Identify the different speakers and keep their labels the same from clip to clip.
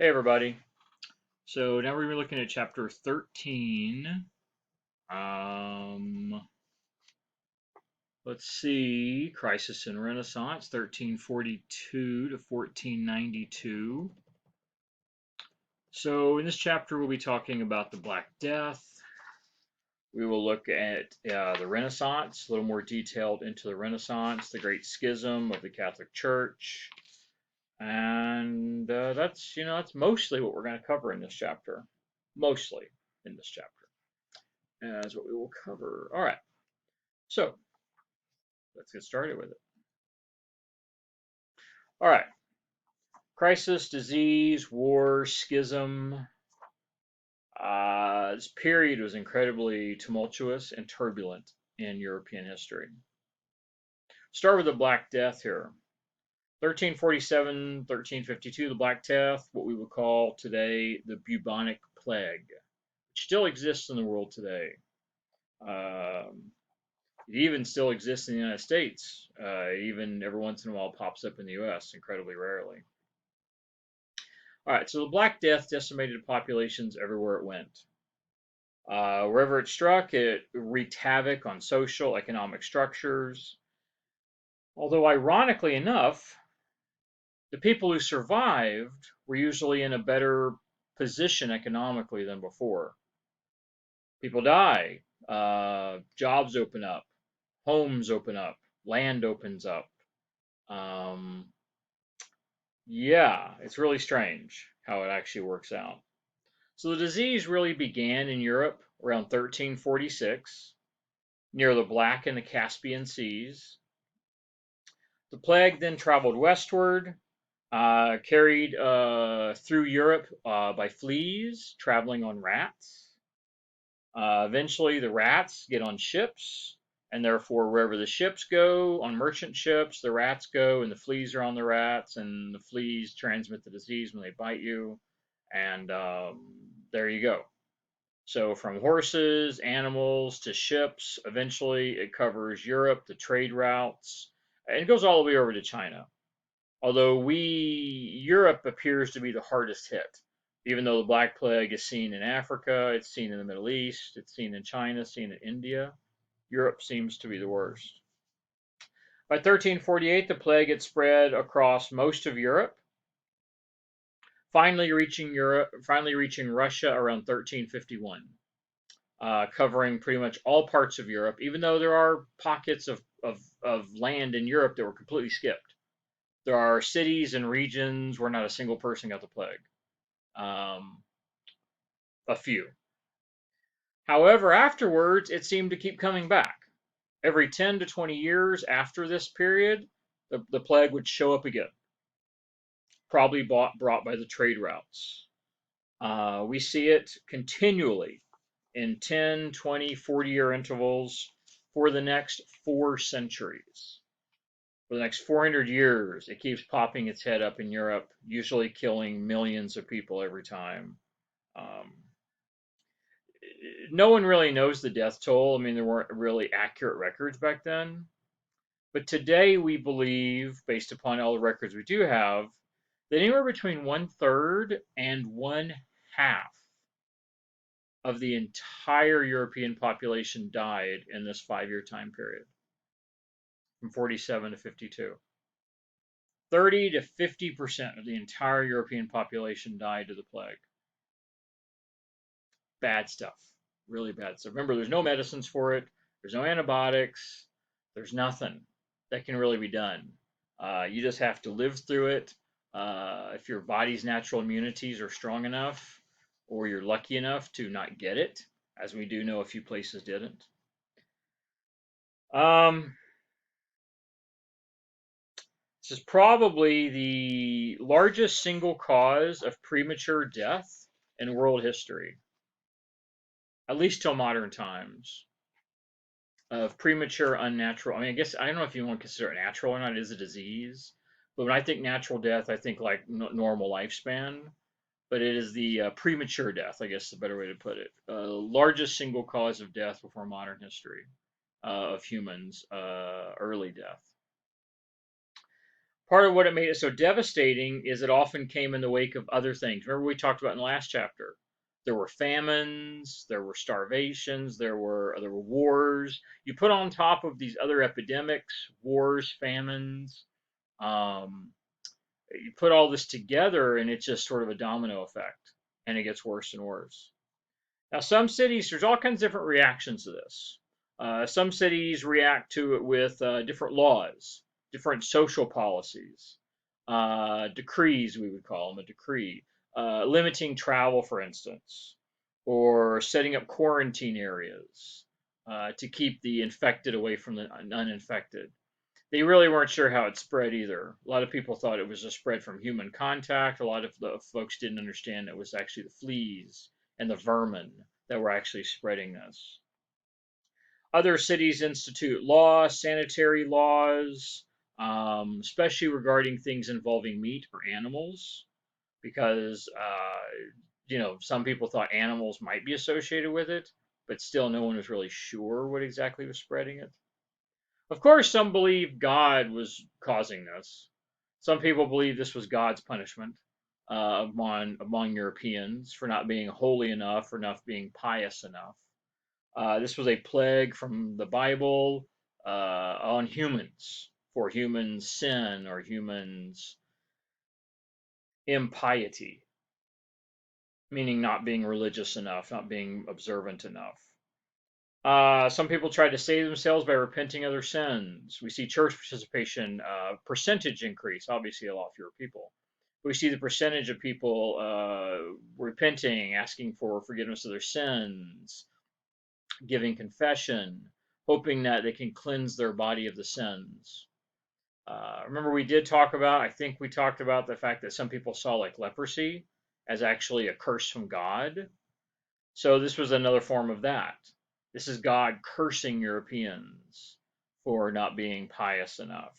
Speaker 1: Hey everybody. So now we're going to be looking at chapter 13. Um, let's see. Crisis in Renaissance, 1342 to 1492. So in this chapter we'll be talking about the Black Death. We will look at the Renaissance, a little more detailed into the Renaissance, the Great Schism of the Catholic Church. And that's mostly what we're going to cover in this chapter. Mostly in this chapter. As what we will cover. All right, so let's get started with it. All right, crisis, disease, war, schism. This period was incredibly tumultuous and turbulent in European history. Start with the Black Death here. 1347, 1352, the Black Death, what we would call today the bubonic plague, which still exists in the world today. It even still exists in the United States. Even every once in a while pops up in the U.S., incredibly rarely. All right, so the Black Death decimated populations everywhere it went. Wherever it struck, it wreaked havoc on social, economic structures. Although, ironically enough, the people who survived were usually in a better position economically than before. People die, jobs open up, homes open up, land opens up. Um, yeah, it's really strange how it actually works out. So the disease really began in Europe around 1346, near the Black and the Caspian Seas. The plague then traveled westward, carried through Europe by fleas traveling on rats. Eventually, the rats get on ships, and therefore, wherever the ships go, on merchant ships, the rats go, and the fleas are on the rats, and the fleas transmit the disease when they bite you. And there you go. So, from horses, animals to ships, eventually it covers Europe, the trade routes, and it goes all the way over to China. Although Europe appears to be the hardest hit, even though the Black Plague is seen in Africa, it's seen in the Middle East, it's seen in China, seen in India. Europe seems to be the worst. By 1348, the plague had spread across most of Europe, finally reaching Russia around 1351, covering pretty much all parts of Europe, even though there are pockets of land in Europe that were completely skipped. There are cities and regions where not a single person got the plague. Um, a few. However, afterwards, it seemed to keep coming back. Every 10 to 20 years after this period, the plague would show up again, probably brought by the trade routes. We see it continually in 10, 20, 40-year intervals for the next 4 centuries. For the next 400 years, it keeps popping its head up in Europe, usually killing millions of people every time. Um, no one really knows the death toll. I mean, there weren't really accurate records back then. But today we believe, based upon all the records we do have, that anywhere between 1/3 and 1/2 of the entire European population died in this 5-year time period, from 47 to 52. 30 to 50% of the entire European population died of the plague. Bad stuff. Really bad stuff. Remember, there's no medicines for it. There's no antibiotics. There's nothing that can really be done. You just have to live through it. If your body's natural immunities are strong enough, or you're lucky enough to not get it, as we do know a few places didn't. This is probably the largest single cause of premature death in world history, at least till modern times, of premature unnatural. I mean, I guess I don't know if you want to consider it natural or not. It is a disease, but when I think natural death, I think like normal lifespan. But it is the premature death, I guess, is a better way to put it. Largest single cause of death before modern history of humans, early death. Part of what it made it so devastating is it often came in the wake of other things. Remember we talked about in the last chapter. There were famines, there were starvations, there were wars. You put on top of these other epidemics, wars, famines, um, you put all this together and it's just sort of a domino effect, and it gets worse and worse. Now, some cities, there's all kinds of different reactions to this. Some cities react to it with different laws, different social policies, decrees, we would call them a decree, limiting travel, for instance, or setting up quarantine areas to keep the infected away from the uninfected. They really weren't sure how it spread either. A lot of people thought it was a spread from human contact. A lot of the folks didn't understand it was actually the fleas and the vermin that were actually spreading this. Other cities institute laws, sanitary laws, especially regarding things involving meat or animals, because some people thought animals might be associated with it, but still no one was really sure what exactly was spreading it. Of course, some believe God was causing this. Some people believe this was God's punishment among Europeans for not being holy enough, for not being pious enough. This was a plague from the Bible on humans, for humans' sin or humans' impiety, meaning not being religious enough, not being observant enough. Some people try to save themselves by repenting of their sins. We see church participation percentage increase, obviously a lot fewer people. We see the percentage of people repenting, asking for forgiveness of their sins, giving confession, hoping that they can cleanse their body of the sins. Remember, I think we talked about the fact that some people saw like leprosy as actually a curse from God. So this was another form of that. This is God cursing Europeans for not being pious enough.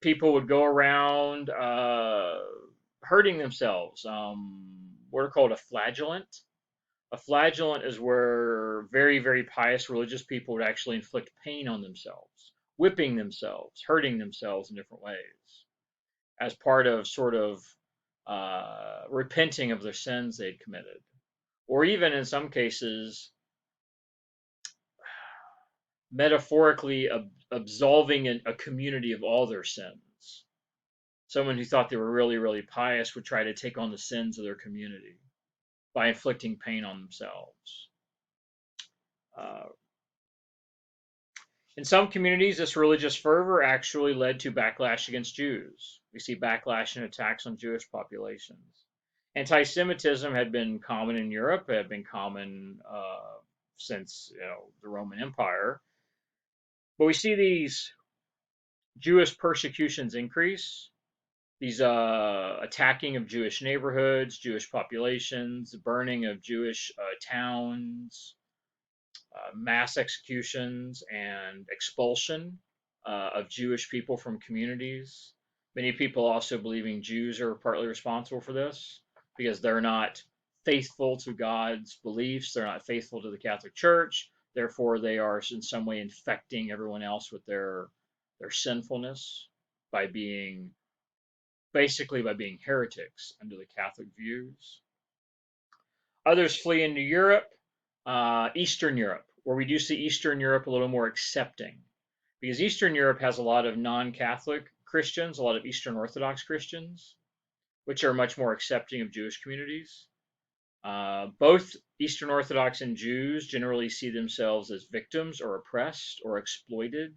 Speaker 1: People would go around hurting themselves. What are called a flagellant. A flagellant is where very, very pious religious people would actually inflict pain on themselves, whipping themselves, hurting themselves in different ways, as part of sort of repenting of their sins they'd committed. Or even in some cases, metaphorically absolving a community of all their sins. Someone who thought they were really, really pious would try to take on the sins of their community by inflicting pain on themselves. Uh, in some communities, this religious fervor actually led to backlash against Jews. We see backlash and attacks on Jewish populations. Anti-Semitism had been common in Europe. It had been common since the Roman Empire. But we see these Jewish persecutions increase, these attacking of Jewish neighborhoods, Jewish populations, burning of Jewish towns, mass executions, and expulsion of Jewish people from communities. Many people also believing Jews are partly responsible for this because they're not faithful to God's beliefs, they're not faithful to the Catholic Church, therefore they are in some way infecting everyone else with their sinfulness by being heretics under the Catholic views. Others flee into Europe, Eastern Europe, where we do see Eastern Europe a little more accepting, because Eastern Europe has a lot of non-Catholic Christians, a lot of Eastern Orthodox Christians, which are much more accepting of Jewish communities. Both Eastern Orthodox and Jews generally see themselves as victims or oppressed or exploited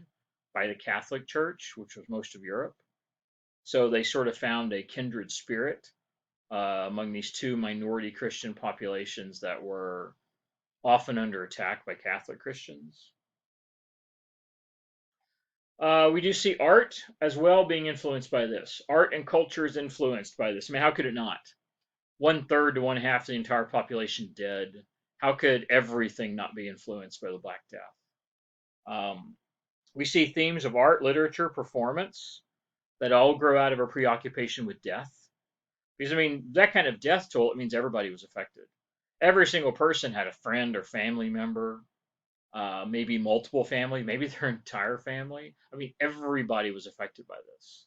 Speaker 1: by the Catholic Church, which was most of Europe. So they sort of found a kindred spirit among these two minority Christian populations that were often under attack by Catholic Christians. We do see art as well being influenced by this. Art and culture is influenced by this. I mean, how could it not? 1/3 to 1/2 of the entire population dead. How could everything not be influenced by the Black Death? We see themes of art, literature, performance that all grow out of a preoccupation with death. Because, I mean, that kind of death toll, it means everybody was affected. Every single person had a friend or family member maybe multiple family, maybe their entire family. I mean, everybody was affected by this.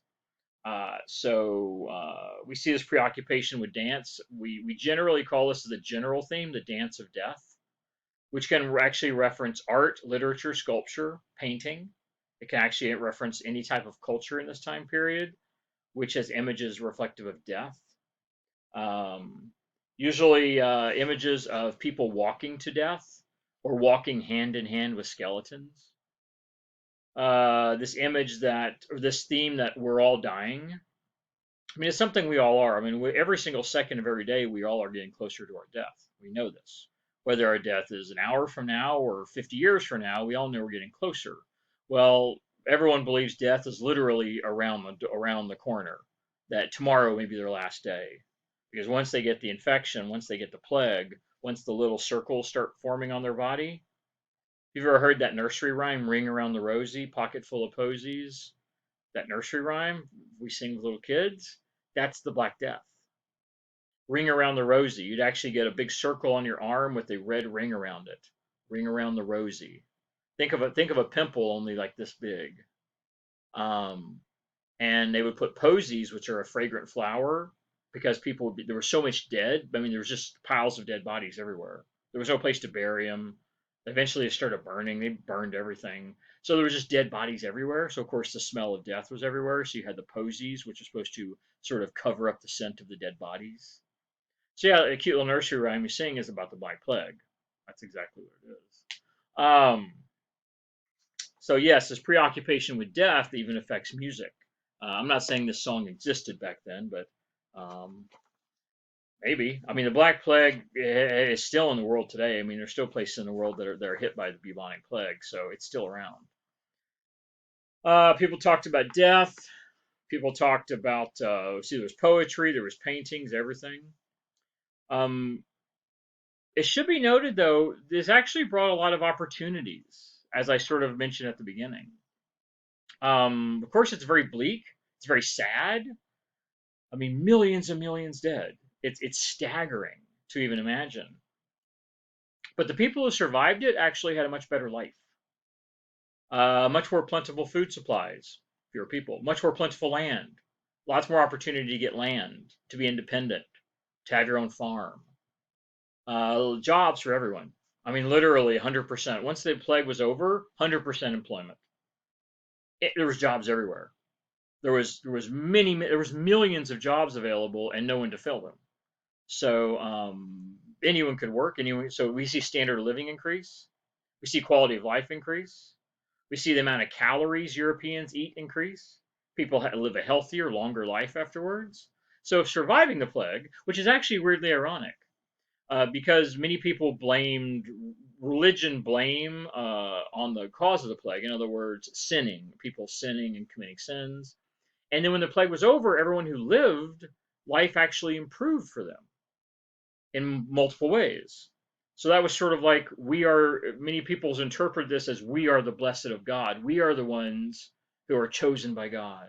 Speaker 1: We see this preoccupation with dance. We generally call this the general theme, the dance of death, which can actually reference art, literature, sculpture, painting. It can actually reference any type of culture in this time period, which has images reflective of death. Um, Usually images of people walking to death or walking hand in hand with skeletons. This image that, or this theme that we're all dying. I mean, it's something we all are. I mean, every single second of every day, we all are getting closer to our death. We know this. Whether our death is an hour from now or 50 years from now, we all know we're getting closer. Well, everyone believes death is literally around the corner. That tomorrow may be their last day, because once they get the infection, once they get the plague, once the little circles start forming on their body. You've ever heard that nursery rhyme, "Ring around the rosy, pocket full of posies"? That nursery rhyme we sing with little kids. That's the Black Death. Ring around the rosy. You'd actually get a big circle on your arm with a red ring around it. Ring around the rosy. Think of a pimple only like this big. Um, and they would put posies, which are a fragrant flower, because there was so much dead. I mean, there was just piles of dead bodies everywhere. There was no place to bury them. Eventually, they started burning. They burned everything. So there was just dead bodies everywhere. So of course, the smell of death was everywhere. So you had the posies, which are supposed to sort of cover up the scent of the dead bodies. So yeah, a cute little nursery rhyme you sing is about the Black Plague. That's exactly what it is. So yes, this preoccupation with death even affects music. I'm not saying this song existed back then, but um, maybe. I mean, the Black Plague is still in the world today. I mean, there's still places in the world that are hit by the bubonic plague, so it's still around. People talked about death. People talked about see, there was poetry, there was paintings, everything. Um, it should be noted, though, this actually brought a lot of opportunities, as I sort of mentioned at the beginning. Of course, it's very bleak. It's very sad. I mean, millions and millions dead. It's staggering to even imagine. But the people who survived it actually had a much better life. Much more plentiful food supplies, fewer people. Much more plentiful land. Lots more opportunity to get land, to be independent, to have your own farm. Jobs for everyone. I mean, literally 100%. Once the plague was over, 100% employment. There was jobs everywhere. There was millions of jobs available and no one to fill them. So anyone could work. Anyone. So we see standard of living increase. We see quality of life increase. We see the amount of calories Europeans eat increase. People live a healthier, longer life afterwards. So surviving the plague, which is actually weirdly ironic, because many people blamed religion blame on the cause of the plague. In other words, sinning, people sinning and committing sins. And then when the plague was over, everyone who lived, life actually improved for them in multiple ways. So that was sort of like many people interpret this as we are the blessed of God. We are the ones who are chosen by God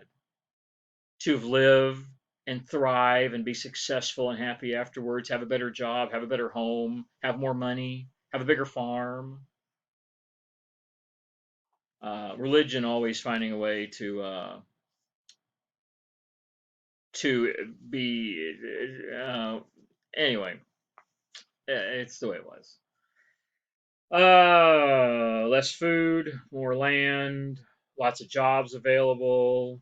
Speaker 1: to live and thrive and be successful and happy afterwards, have a better job, have a better home, have more money, have a bigger farm. Religion always finding a way to be anyway. It's the way it was. Less food, more land, lots of jobs available,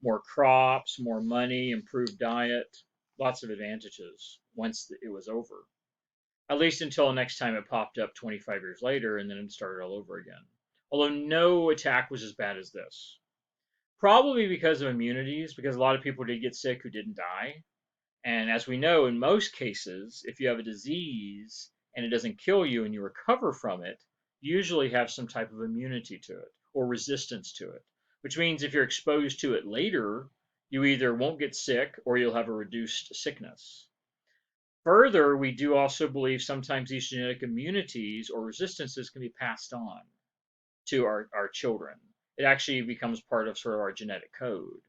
Speaker 1: more crops, more money, improved diet, lots of advantages once it was over. At least until the next time it popped up 25 years later and then it started all over again. Although no attack was as bad as this. Probably because of immunities, because a lot of people did get sick who didn't die. And as we know, in most cases, if you have a disease and it doesn't kill you and you recover from it, you usually have some type of immunity to it or resistance to it, which means if you're exposed to it later, you either won't get sick or you'll have a reduced sickness. Further, we do also believe sometimes these genetic immunities or resistances can be passed on to our children. It actually becomes part of sort of our genetic code.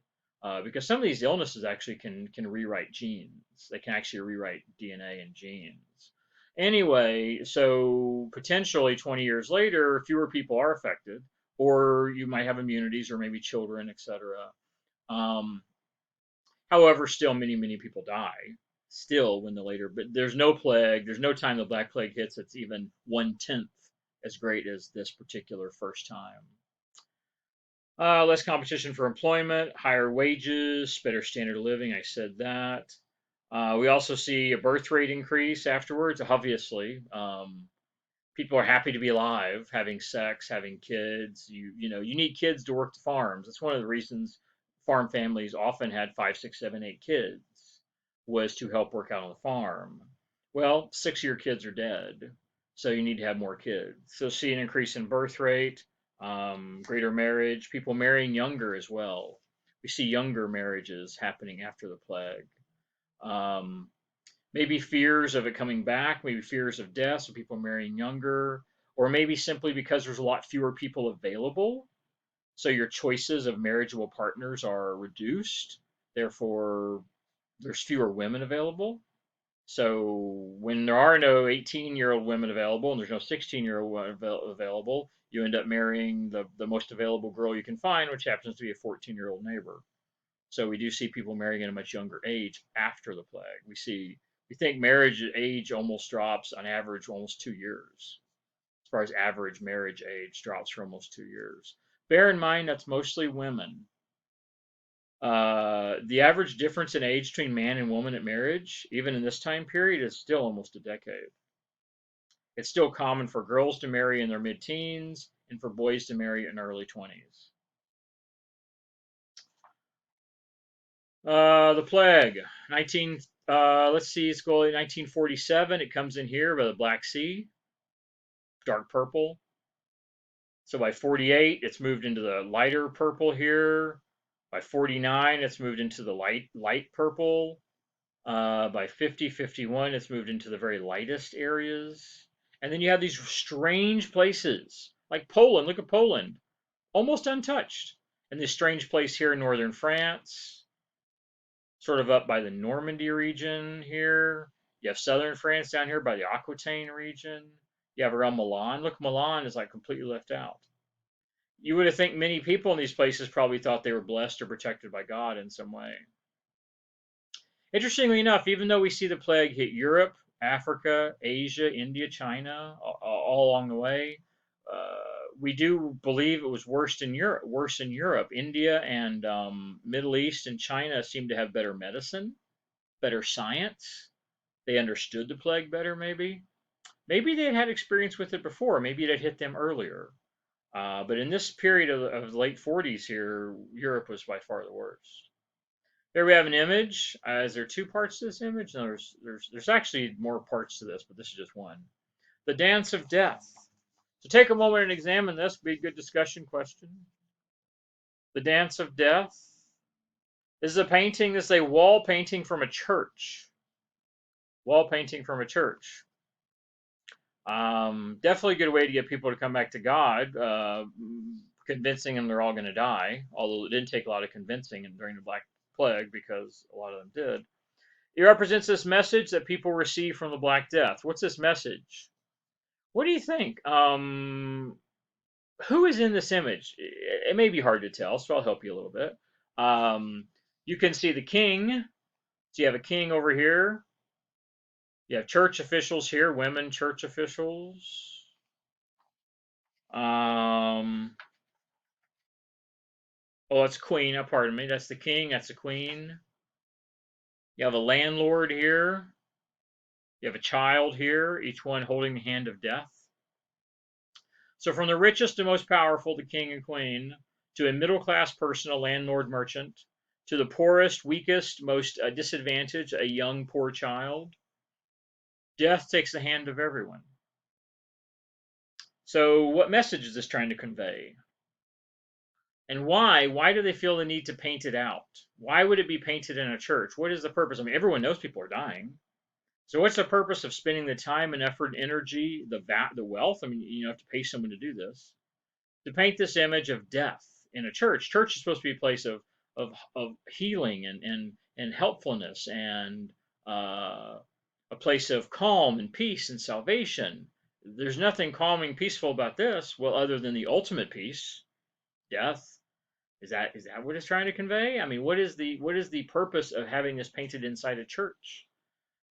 Speaker 1: Because some of these illnesses actually can rewrite genes. They can actually rewrite DNA and genes. Anyway, so potentially 20 years later, fewer people are affected, or you might have immunities, or maybe children, etc. Um, However, still many people die. Still, when the later, but there's no plague. There's no time the Black Plague hits that's even 1/10 as great as this particular first time. Less competition for employment, higher wages, better standard of living. I said that. We also see a birth rate increase afterwards. Obviously, people are happy to be alive, having sex, having kids. You need kids to work the farms. That's one of the reasons farm families often had 5, 6, 7, 8 kids, was to help work out on the farm. Well, 6-year kids are dead, so you need to have more kids. So see an increase in birth rate, greater marriage, people marrying younger as well. We see younger marriages happening after the plague. Um, Maybe fears of it coming back, maybe fears of death, so people marrying younger, or maybe simply because there's a lot fewer people available, so your choices of marriageable partners are reduced. Therefore, there's fewer women available. So when there are no 18-year-old women available and there's no 16-year-old available, you end up marrying the most available girl you can find, which happens to be a 14-year-old neighbor. So we do see people marrying at a much younger age after the plague. We think marriage age almost drops on average almost 2 years. As far as average marriage age drops for almost 2 years. Bear in mind that's mostly women. The average difference in age between man and woman at marriage, even in this time period, is still almost a decade. It's still common for girls to marry in their mid-teens and for boys to marry in early 20s. The plague, 19. Let's see, it's going 1947. It comes in here by the Black Sea, dark purple. So by 48, it's moved into the lighter purple here. By 49, it's moved into the light purple. By 50, 51, it's moved into the very lightest areas. And then you have these strange places, like Poland. Look at Poland, almost untouched. And this strange place here in northern France, sort of up by the Normandy region here. You have southern France down here by the Aquitaine region. You have around Milan. Look, Milan is like completely left out. You would have think many people in these places probably thought they were blessed or protected by God in some way. Interestingly enough, even though we see the plague hit Europe, Africa, Asia, India, China, all along the way, we do believe it was worse in Europe. Worse in Europe, India and Middle East and China seem to have better medicine, better science. They understood the plague better, maybe. Maybe they had experience with it before. Maybe it had hit them earlier. But in this period of the late 40s here, Europe was by far the worst. Here we have an image. Is there two parts to this image? No, there's actually more parts to this, but this is just one. The Dance of Death. So take a moment and examine this. Be a good discussion question. The Dance of Death. This is a painting. This is a wall painting from a church. Wall painting from a church. Definitely a good way to get people to come back to God, convincing them they're all going to die, although it didn't take a lot of convincing during the Black Plague because a lot of them did. It represents this message that people receive from the Black Death. What's this message? What do you think? Who is in this image? It may be hard to tell, so I'll help you a little bit. You can see the king. So you have a king over here. You have church officials here, women church officials. Oh, that's queen. Pardon me. That's the king. That's the queen. You have a landlord here. You have a child here, each one holding the hand of death. So from the richest and most powerful, the king and queen, to a middle-class person, a landlord merchant, to the poorest, weakest, most disadvantaged, a young, poor child, death takes the hand of everyone. So what message is this trying to convey? And why? Why do they feel the need to paint it out? Why would it be painted in a church? What is the purpose? I mean, everyone knows people are dying. So what's the purpose of spending the time and effort and energy, the wealth? I mean, you have to pay someone to do this. To paint this image of death in a church. Church is supposed to be a place of healing and helpfulness and a place of calm and peace and salvation. There's nothing calming, peaceful about this. Well, other than the ultimate peace, death. Is that what it's trying to convey? I mean, what is the purpose of having this painted inside a church?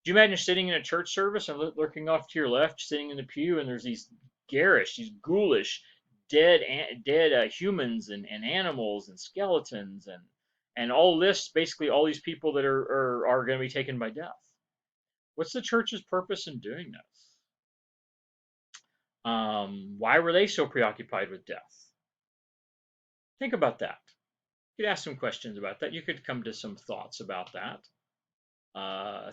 Speaker 1: Do you imagine sitting in a church service and looking off to your left, sitting in the pew, and there's these garish, these ghoulish, dead humans and animals and skeletons and all lists, basically all these people that are going to be taken by death. What's the church's purpose in doing this? Why were they so preoccupied with death? Think about that. You could ask some questions about that. You could come to some thoughts about that.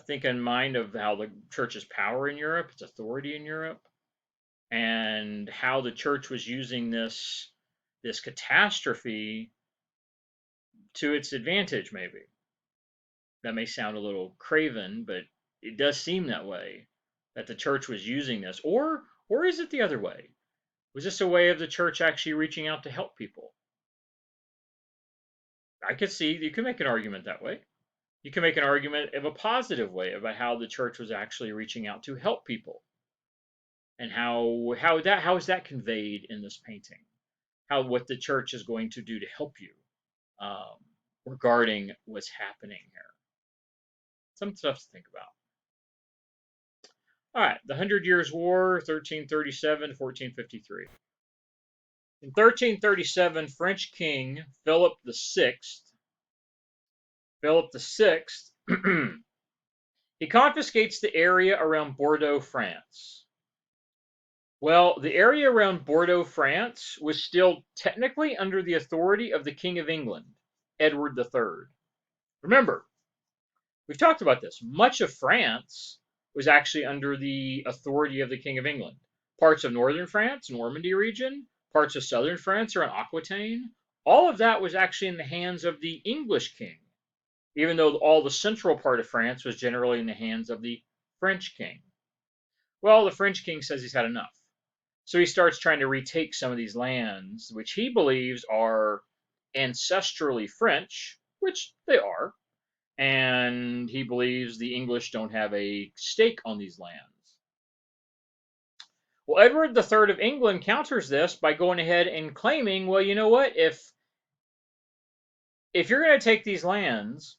Speaker 1: Think in mind of how the church's power in Europe, its authority in Europe, and how the church was using this catastrophe to its advantage. Maybe that may sound a little craven, but it does seem that way, that the church was using this, or is it the other way? Was this a way of the church actually reaching out to help people? I could see you could make an argument that way. You can make an argument of a positive way about how the church was actually reaching out to help people, and how is that conveyed in this painting? What the church is going to do to help you um, regarding what's happening here. Some stuff to think about. All right, the 100 Years' War, 1337 to 1453. In 1337, French King Philip VI, he confiscates the area around Bordeaux, France. Well, the area around Bordeaux, France was still technically under the authority of the King of England, Edward III. Remember, we've talked about this. Much of France was actually under the authority of the King of England. Parts of northern France, Normandy region, parts of southern France around Aquitaine, all of that was actually in the hands of the English king, even though all the central part of France was generally in the hands of the French king. Well, the French king says he's had enough. So he starts trying to retake some of these lands, which he believes are ancestrally French, which they are. And he believes the English don't have a stake on these lands. Well, Edward III of England counters this by going ahead and claiming, well, you know what? If you're going to take these lands,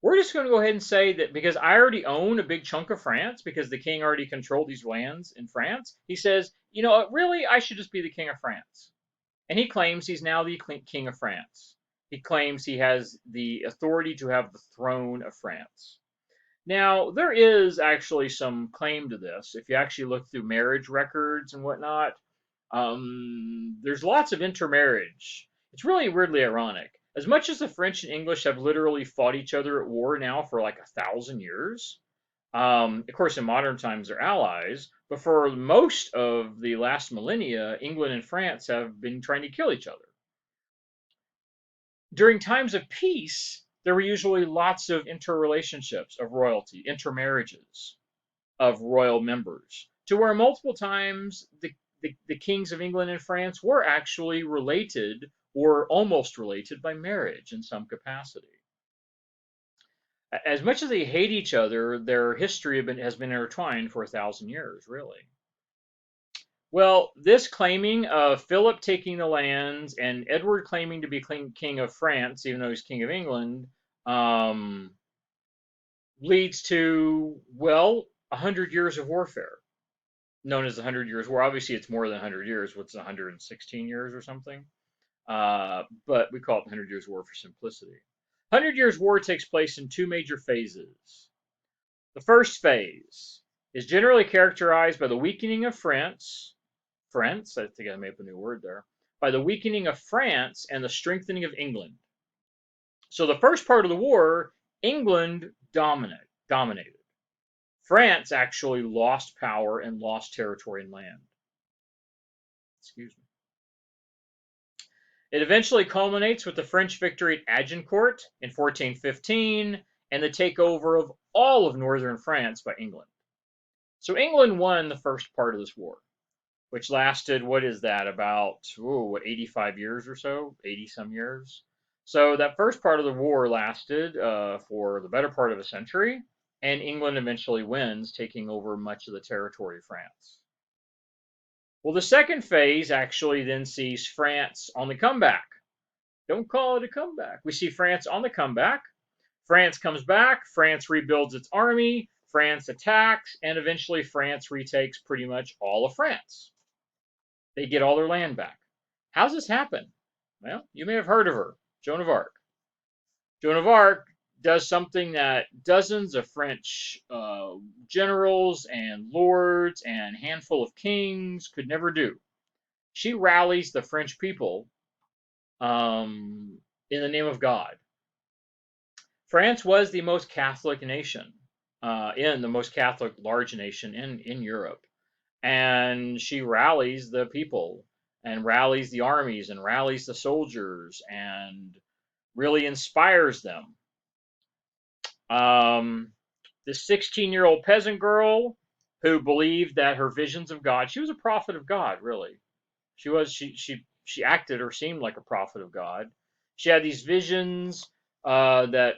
Speaker 1: we're just going to go ahead and say that because I already own a big chunk of France, because the king already controlled these lands in France, he says, you know, really, I should just be the king of France. And he claims he's now the king of France. He claims he has the authority to have the throne of France. Now, there is actually some claim to this. If you actually look through marriage records and whatnot, there's lots of intermarriage. It's really weirdly ironic. As much as the French and English have literally fought each other at war now for like 1,000 years, of course, in modern times they're allies, but for most of the last millennia, England and France have been trying to kill each other. During times of peace, there were usually lots of interrelationships of royalty, intermarriages of royal members, to where multiple times the kings of England and France were actually related or almost related by marriage in some capacity. As much as they hate each other, their history has been intertwined for 1,000 years, really. Well, this claiming of Philip taking the lands and Edward claiming to be king of France, even though he's king of England, leads to, well, 100 years of warfare, known as the 100 Years' War. Obviously, it's more than 100 years. What's 116 years or something? But we call it the 100 Years' War for simplicity. 100 Years' War takes place in two major phases. The first phase is generally characterized by the weakening of France, I think I made up a new word there, by the weakening of France and the strengthening of England. So the first part of the war, England dominated. France actually lost power and lost territory and land. Excuse me. It eventually culminates with the French victory at Agincourt in 1415 and the takeover of all of northern France by England. So England won the first part of this war, which lasted, what is that, about 85 years or so, 80 some years. So that first part of the war lasted for the better part of a century. and England eventually wins, taking over much of the territory of France. Well, the second phase actually then sees France on the comeback. Don't call it a comeback. We see France on the comeback. France comes back, France rebuilds its army, France attacks, and eventually France retakes pretty much all of France. They get all their land back. How's this happen? Well, you may have heard of her, Joan of Arc. Joan of Arc does something that dozens of French generals and lords and handful of kings could never do. She rallies the French people in the name of God. France was the most Catholic nation, in the most Catholic large nation in Europe. And she rallies the people and rallies the armies and rallies the soldiers and really inspires them. This 16-year-old peasant girl who believed that her visions of God, she was a prophet of God, really. She acted or seemed like a prophet of God. She had these visions that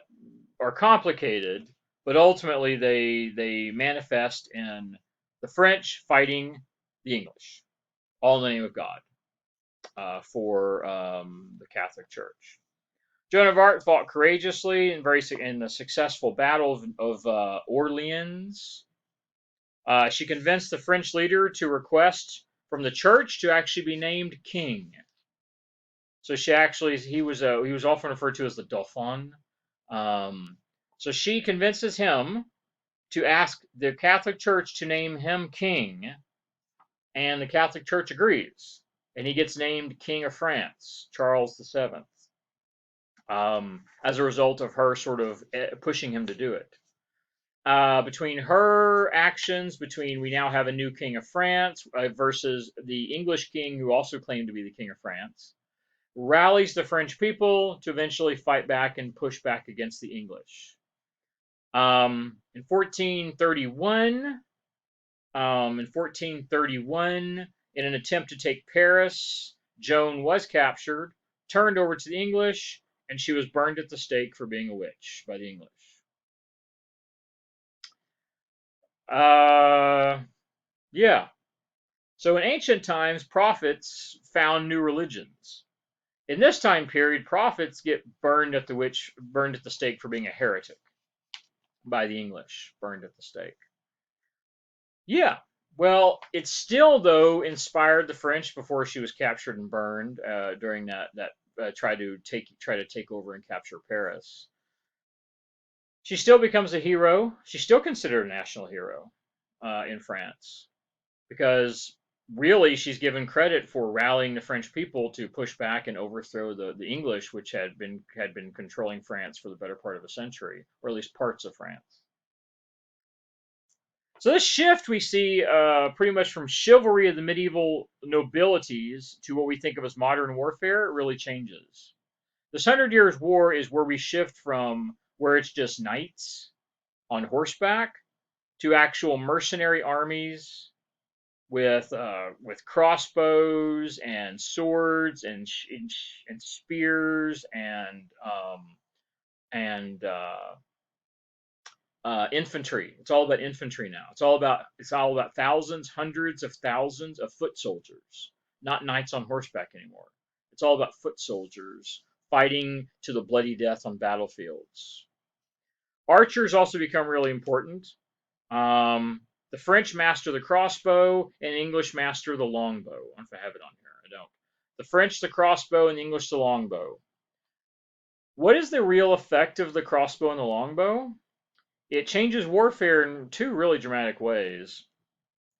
Speaker 1: are complicated, but ultimately they manifest in the French fighting the English, all in the name of God, for the Catholic Church. Joan of Arc fought courageously in the successful Battle of Orleans. She convinced the French leader to request from the church to actually be named king. So he was often referred to as the Dauphin. So she convinces him to ask the Catholic Church to name him king, and the Catholic Church agrees, and he gets named King of France, Charles VII, as a result of her sort of pushing him to do it. Between her actions, we now have a new King of France versus the English king who also claimed to be the King of France, rallies the French people to eventually fight back and push back against the English. In 1431, in an attempt to take Paris, Joan was captured, turned over to the English, and she was burned at the stake for being a witch by the English. Yeah. So in ancient times, prophets found new religions. In this time period, prophets get burned at the stake for being a heretic by the English, burned at the stake. Yeah. Well, it still though inspired the French before she was captured and burned during that try to take over and capture Paris. She still becomes a hero. She's still considered a national hero in France because really she's given credit for rallying the French people to push back and overthrow the English, which had been controlling France for the better part of a century, or at least parts of France. So this shift we see pretty much from chivalry of the medieval nobilities to what we think of as modern warfare, it really changes. This 100 Years' War is where we shift from where it's just knights on horseback to actual mercenary armies with crossbows and swords and spears and infantry. It's all about infantry now. It's all about thousands, hundreds of thousands of foot soldiers, not knights on horseback anymore. It's all about foot soldiers fighting to the bloody death on battlefields. Archers also become really important. The French master the crossbow, and English master the longbow. I don't know if I have it on here. I don't. The French the crossbow, and the English the longbow. What is the real effect of the crossbow and the longbow? It changes warfare in two really dramatic ways.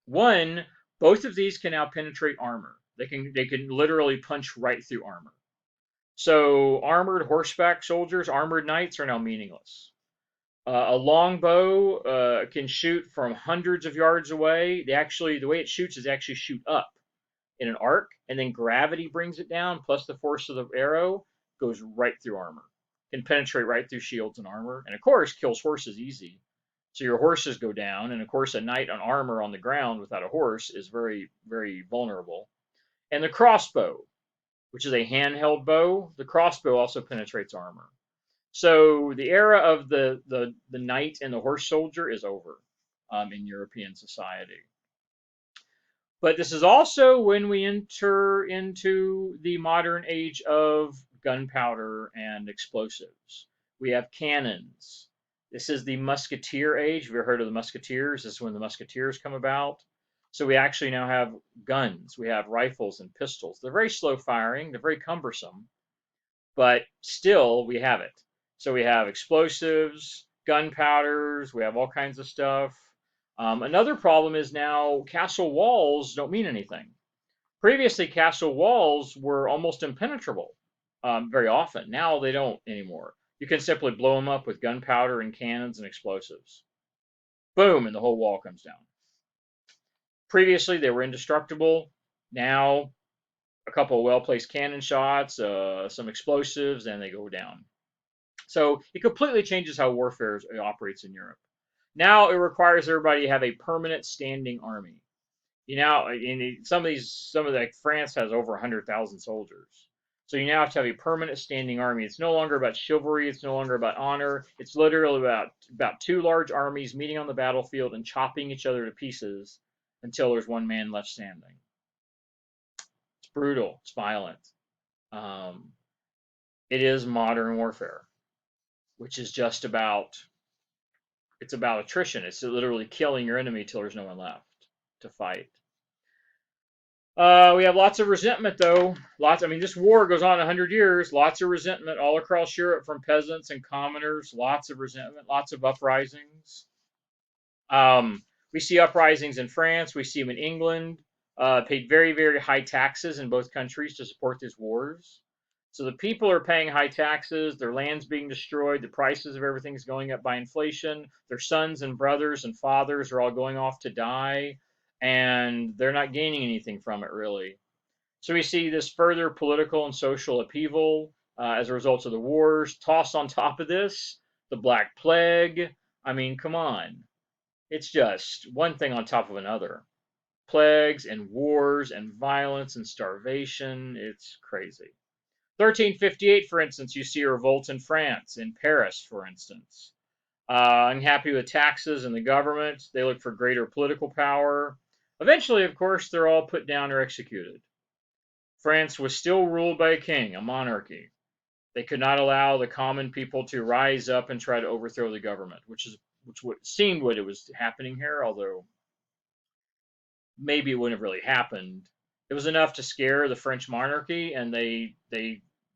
Speaker 1: One, both of these can now penetrate armor. They can literally punch right through armor. So armored horseback soldiers, armored knights are now meaningless. A longbow can shoot from hundreds of yards away. The way it shoots is they actually shoot up in an arc, and then gravity brings it down, plus the force of the arrow goes right through armor. Can penetrate right through shields and armor, and of course kills horses easy. So your horses go down, and of course a knight on armor on the ground without a horse is very, very vulnerable. And the crossbow, which is a handheld bow, the crossbow also penetrates armor. So the era of the knight and the horse soldier is over in European society. But this is also when we enter into the modern age of gunpowder and explosives. We have cannons. This is the musketeer age. Have you ever heard of the musketeers? This is when the musketeers come about. So we actually now have guns. We have rifles and pistols. They're very slow firing. They're very cumbersome, but still we have it. So we have explosives, gunpowders, we have all kinds of stuff. Another problem is now castle walls don't mean anything. Previously, castle walls were almost impenetrable very often. Now they don't anymore. You can simply blow them up with gunpowder and cannons and explosives. Boom, and the whole wall comes down. Previously, they were indestructible. Now, a couple of well-placed cannon shots, some explosives, and they go down. So it completely changes how warfare operates in Europe. Now it requires everybody to have a permanent standing army. You know, in some of like France has over 100,000 soldiers. So you now have to have a permanent standing army. It's no longer about chivalry. It's no longer about honor. It's literally about two large armies meeting on the battlefield and chopping each other to pieces until there's one man left standing. It's brutal. It's violent. Um, it is modern warfare, which is just about it's about attrition. It's literally killing your enemy till there's no one left to fight. We have lots of resentment, though. Lots. I mean, this war goes on 100 years. Lots of resentment all across Europe from peasants and commoners. Lots of resentment. Lots of uprisings. We see uprisings in France. We see them in England. Paid very, very high taxes in both countries to support these wars. So the people are paying high taxes. Their land's being destroyed. The prices of everything is going up by inflation. Their sons and brothers and fathers are all going off to die, and they're not gaining anything from it, really. So we see this further political and social upheaval as a result of the wars. Tossed on top of this, the Black Plague. I mean, come on. It's just one thing on top of another. Plagues and wars and violence and starvation. It's crazy. 1358, for instance, you see a revolt in France, in Paris, for instance. Unhappy with taxes and the government, they look for greater political power. Eventually, of course, they're all put down or executed. France was still ruled by a king, a monarchy. They could not allow the common people to rise up and try to overthrow the government, which seemed what it was happening here, although maybe it wouldn't have really happened. It was enough to scare the French monarchy, and they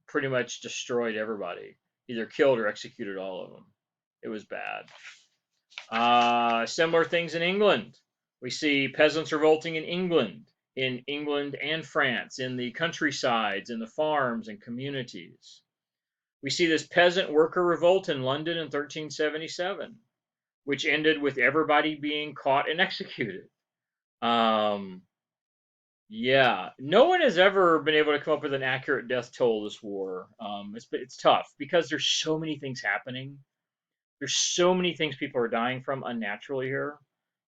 Speaker 1: pretty much destroyed everybody, either killed or executed all of them. It was bad. Similar things in England. We see peasants revolting in England and France, in the countrysides, in the farms and communities. We see this peasant worker revolt in London in 1377, which ended with everybody being caught and executed. Um, yeah, no one has ever been able to come up with an accurate death toll this war. It's tough because there's so many things happening. There's so many things people are dying from unnaturally here: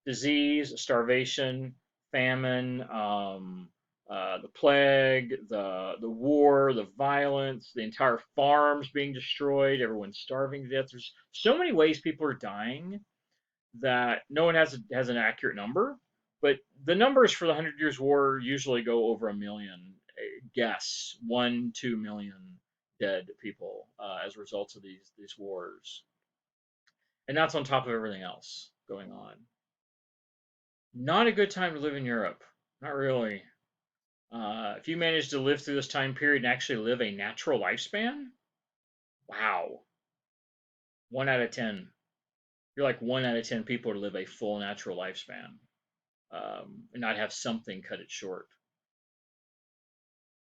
Speaker 1: disease, starvation, famine, the plague, the war, the violence, the entire farms being destroyed, everyone's starving to death. There's so many ways people are dying that no one has an accurate number, but the numbers for the Hundred Years' War usually go over a million. Guess 1-2 million dead people as a result of these wars, and that's on top of everything else going on. Not a good time to live in Europe. Not really. If you manage to live through this time period and actually live a natural lifespan, wow, 1 out of 10. You're like 1 out of 10 people to live a full natural lifespan. And not have something cut it short.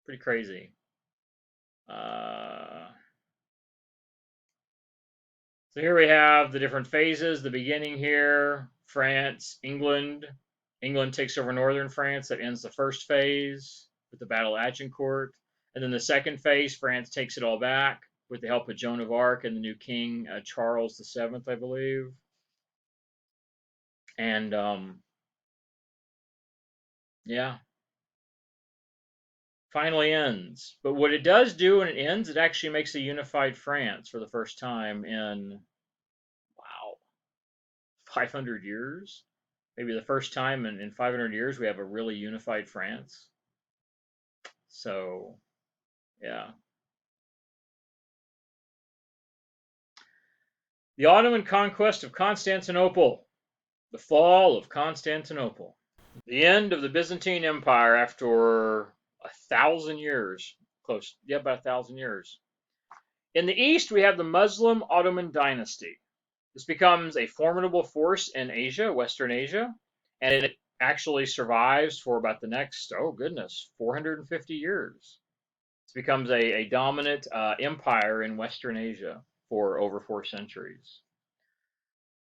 Speaker 1: Pretty crazy. Uh, so here we have the different phases. The beginning here, France, England. England takes over northern France. That ends the first phase with the Battle of Agincourt. And then the second phase, France takes it all back with the help of Joan of Arc and the new king, Charles VII, I believe. And yeah, Finally ends. But what it does do when it ends, it actually makes a unified France for the first time in, wow, 500 years. Maybe the first time in 500 years we have a really unified France. So, yeah. The Ottoman conquest of Constantinople. The fall of Constantinople. The end of the Byzantine Empire after 1,000 years. Close, yeah, about 1,000 years. In the east, we have the Muslim Ottoman dynasty. This becomes a formidable force in Asia, Western Asia, and it actually survives for about the next, oh goodness, 450 years. It becomes a dominant empire in Western Asia for over 4 centuries.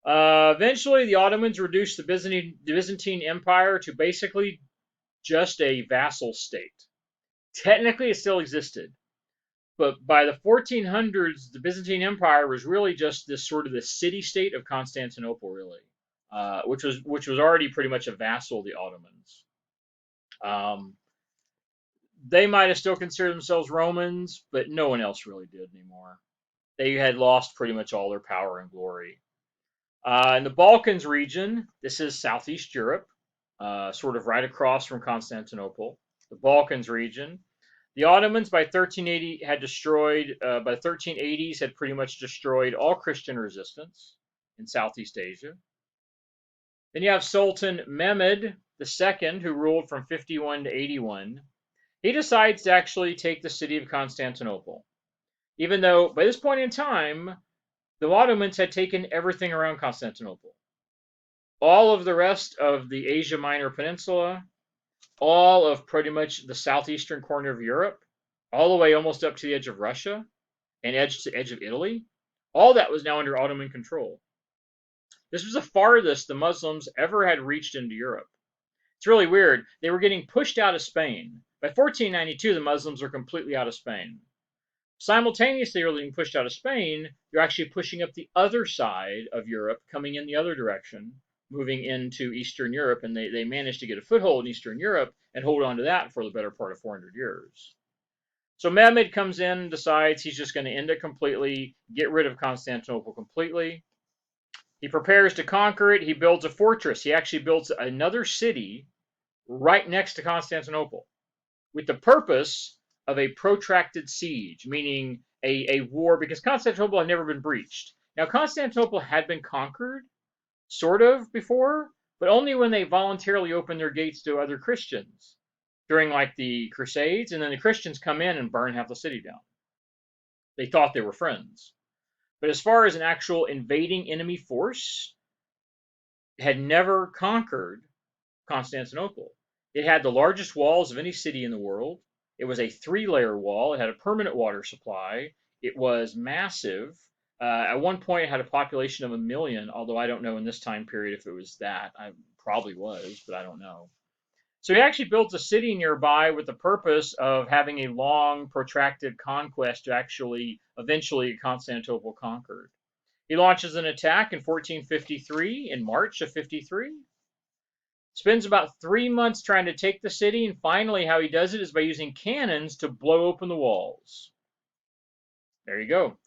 Speaker 1: Eventually, the Ottomans reduced the Byzantine Empire to basically just a vassal state. Technically, it still existed, but by the 1400s, the Byzantine Empire was really just this sort of the city-state of Constantinople, really, which was already pretty much a vassal of the Ottomans. They might have still considered themselves Romans, but no one else really did anymore. They had lost pretty much all their power and glory. In the Balkans region, this is Southeast Europe, sort of right across from Constantinople. The Balkans region. The Ottomans by 1380 had destroyed, by 1380s had pretty much destroyed all Christian resistance in Southeast Asia. Then you have Sultan Mehmed II, who ruled from 51 to 81. He decides to actually take the city of Constantinople, even though by this point in time, the Ottomans had taken everything around Constantinople. All of the rest of the Asia Minor Peninsula, all of pretty much the southeastern corner of Europe, all the way almost up to the edge of Russia and edge to edge of Italy, all that was now under Ottoman control. This was the farthest the Muslims ever had reached into Europe. It's really weird. They were getting pushed out of Spain. By 1492, the Muslims were completely out of Spain. Simultaneously, they were being pushed out of Spain. They're actually pushing up the other side of Europe, coming in the other direction, moving into Eastern Europe, and they managed to get a foothold in Eastern Europe and hold on to that for the better part of 400 years. So Mehmed comes in and decides he's just going to end it completely, get rid of Constantinople completely. He prepares to conquer it. He builds a fortress. He actually builds another city right next to Constantinople with the purpose of a protracted siege, meaning a war, because Constantinople had never been breached. Now, Constantinople had been conquered, sort of, before, but only when they voluntarily opened their gates to other Christians during, like, the Crusades, and then the Christians come in and burn half the city down. They thought they were friends. But as far as an actual invading enemy force, had never conquered Constantinople. It had the largest walls of any city in the world. It was a 3-layer wall. It had a permanent water supply. It was massive. At one point, it had a population of 1 million, although I don't know in this time period if it was that. I probably was, but I don't know. So he actually built a city nearby with the purpose of having a long, protracted conquest to actually eventually Constantinople conquered. He launches an attack in 1453, in March of 53. Spends about 3 months trying to take the city, and finally how he does it is by using cannons to blow open the walls. There you go.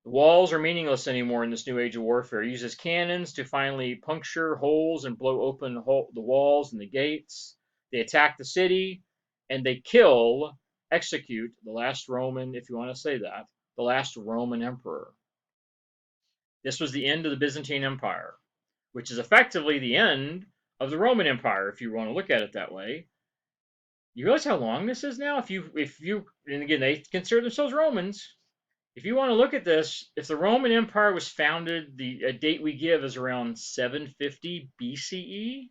Speaker 1: The walls are meaningless anymore in this new age of warfare. He uses cannons to finally puncture holes and blow open the walls and the gates. They attack the city, and they execute the last Roman, if you want to say that, the last Roman emperor. This was the end of the Byzantine Empire, which is effectively the end of the Roman Empire, if you want to look at it that way. You realize how long this is now? If you, and again, they consider themselves Romans. If you want to look at this, if the Roman Empire was founded, the date we give is around 750 BCE.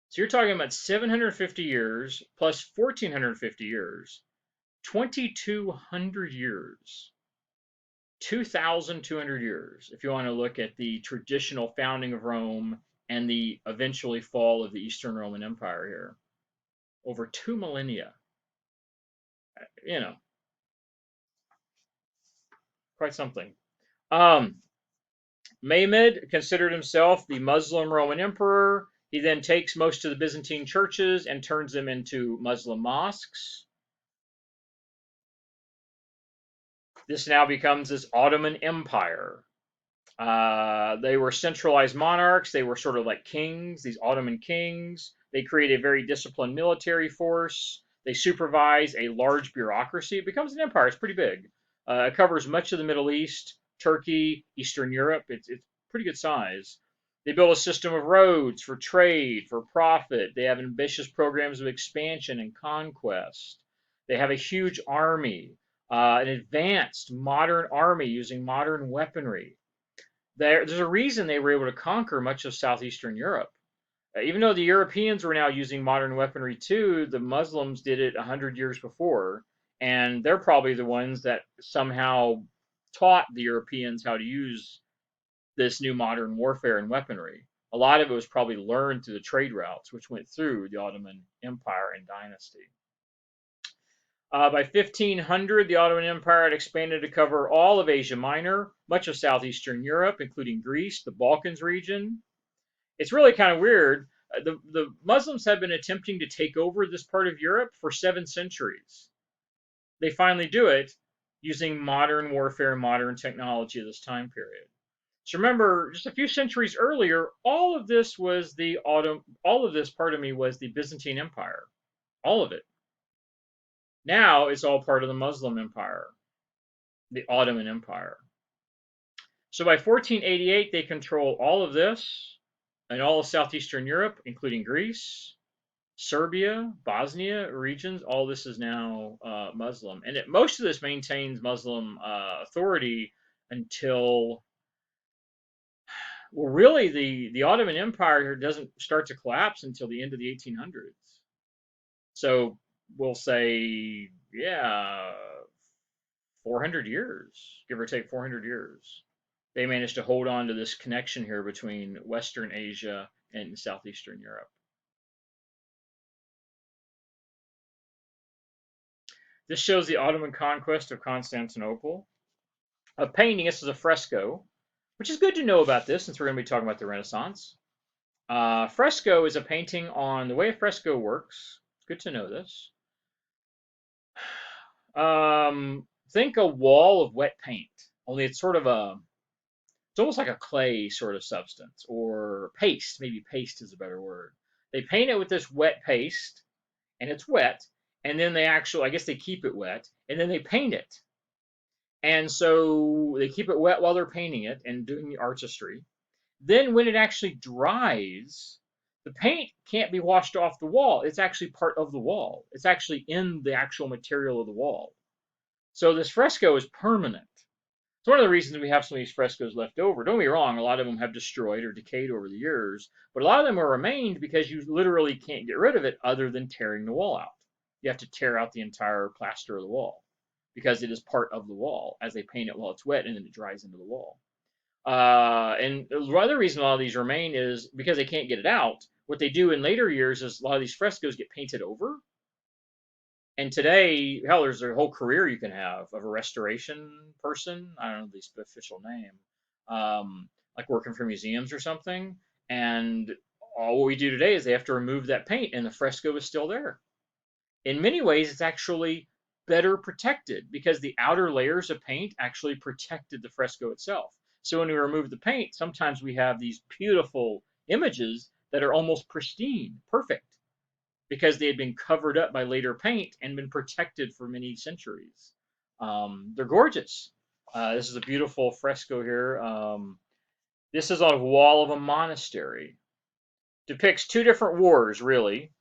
Speaker 1: So you're talking about 750 years plus 1450 years, 2200 years. 2,200 years, if you want to look at the traditional founding of Rome and the eventually fall of the Eastern Roman Empire here. Over 2 millennia. You know, quite something. Mehmed considered himself the Muslim Roman emperor. He then takes most of the Byzantine churches and turns them into Muslim mosques. This now becomes this Ottoman Empire. They were centralized monarchs. They were sort of like kings, these Ottoman kings. They create a very disciplined military force. They supervise a large bureaucracy. It becomes an empire. It's pretty big. It covers much of the Middle East, Turkey, Eastern Europe. It's pretty good size. They build a system of roads for trade, for profit. They have ambitious programs of expansion and conquest. They have a huge army, an advanced modern army using modern weaponry. There's a reason they were able to conquer much of southeastern Europe. Even though the Europeans were now using modern weaponry too, the Muslims did it 100 years before, and they're probably the ones that somehow taught the Europeans how to use this new modern warfare and weaponry. A lot of it was probably learned through the trade routes, which went through the Ottoman Empire and dynasty. By 1500, the Ottoman Empire had expanded to cover all of Asia Minor, much of southeastern Europe, including Greece, the Balkans region. It's really kind of weird. The Muslims have been attempting to take over this part of Europe for 7 centuries. They finally do it using modern warfare, modern technology of this time period. So remember, just a few centuries earlier, all of this, was the Byzantine Empire. All of it. Now it's all part of the Muslim Empire, the Ottoman Empire. So by 1488, they control all of this and all of southeastern Europe, including Greece, Serbia, Bosnia regions. All this is now Muslim. And most of this maintains Muslim authority until, well, really the Ottoman Empire doesn't start to collapse until the end of the 1800s. So we'll say, yeah, 400 years, give or take 400 years. They managed to hold on to this connection here between Western Asia and Southeastern Europe. This shows the Ottoman conquest of Constantinople. A painting, this is a fresco, which is good to know about this since we're going to be talking about the Renaissance. Fresco is a painting on the way a fresco works. It's good to know this. Think a wall of wet paint, only it's sort of it's almost like a clay sort of substance, or paste. Maybe paste is a better word. They paint it with this wet paste, and it's wet, and then I guess they keep it wet, and then they paint it. And so they keep it wet while they're painting it and doing the artistry. Then when it actually dries, the paint can't be washed off the wall. It's actually part of the wall. It's actually in the actual material of the wall. So this fresco is permanent. It's one of the reasons we have some of these frescoes left over. Don't get me wrong, a lot of them have destroyed or decayed over the years, but a lot of them are remained because you literally can't get rid of it other than tearing the wall out. You have to tear out the entire plaster of the wall because it is part of the wall as they paint it while it's wet and then it dries into the wall. And the other reason a lot of these remain is because they can't get it out. What they do in later years is a lot of these frescoes get painted over. And today, hell, there's a whole career you can have of a restoration person. I don't know the official name, like working for museums or something. And all what we do today is they have to remove that paint, and the fresco is still there. In many ways, it's actually better protected because the outer layers of paint actually protected the fresco itself. So when we remove the paint, sometimes we have these beautiful images that are almost pristine, perfect, because they had been covered up by later paint and been protected for many centuries. They're gorgeous. This is a beautiful fresco here. This is on a wall of a monastery. Depicts 2 different wars, really.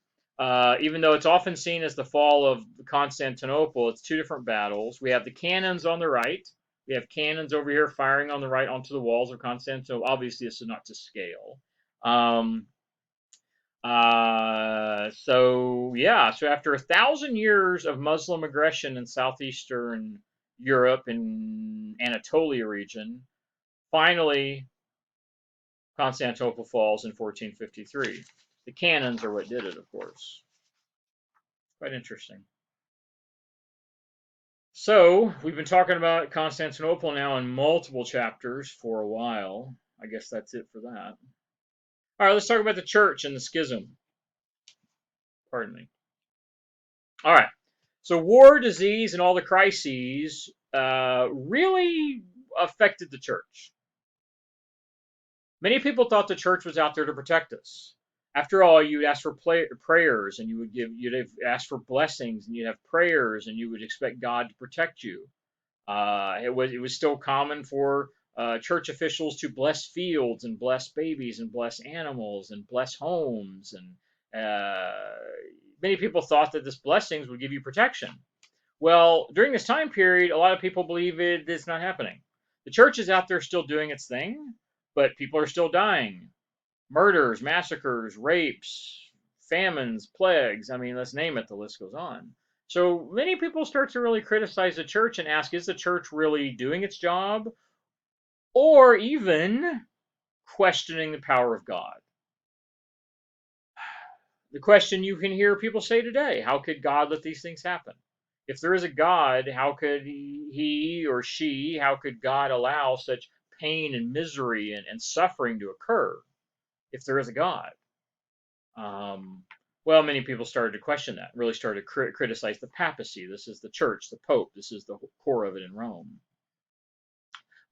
Speaker 1: Even though it's often seen as the fall of Constantinople, it's 2 different battles. We have the cannons on the right. We have cannons over here firing on the right onto the walls of Constantinople. Obviously, this is not to scale. So after 1,000 years of Muslim aggression in southeastern Europe and Anatolia region, finally Constantinople falls in 1453. The cannons are what did it, of course. Quite interesting. So we've been talking about Constantinople now in multiple chapters for a while. I guess that's it for that. All right, let's talk about the church and the schism. Pardon me. All right. So war, disease, and all the crises really affected the church. Many people thought the church was out there to protect us. After all, you'd ask for prayers, and you'd ask for blessings, and you'd have prayers, and you would expect God to protect you. It was still common for church officials to bless fields and bless babies and bless animals and bless homes, and many people thought that this blessings would give you protection. Well, during this time period, a lot of people believe it's not happening. The church is out there still doing its thing, but people are still dying. Murders, massacres, rapes, famines, plagues. I mean, let's name it, the list goes on. So many people start to really criticize the church and ask, is the church really doing its job? Or even questioning the power of God. The question you can hear people say today, how could God let these things happen? If there is a God, how could he or she, how could God allow such pain and misery and suffering to occur if there is a God? Um, well, many people started to question that, really started to criticize the papacy. This is the church, the Pope. This is the core of it in Rome.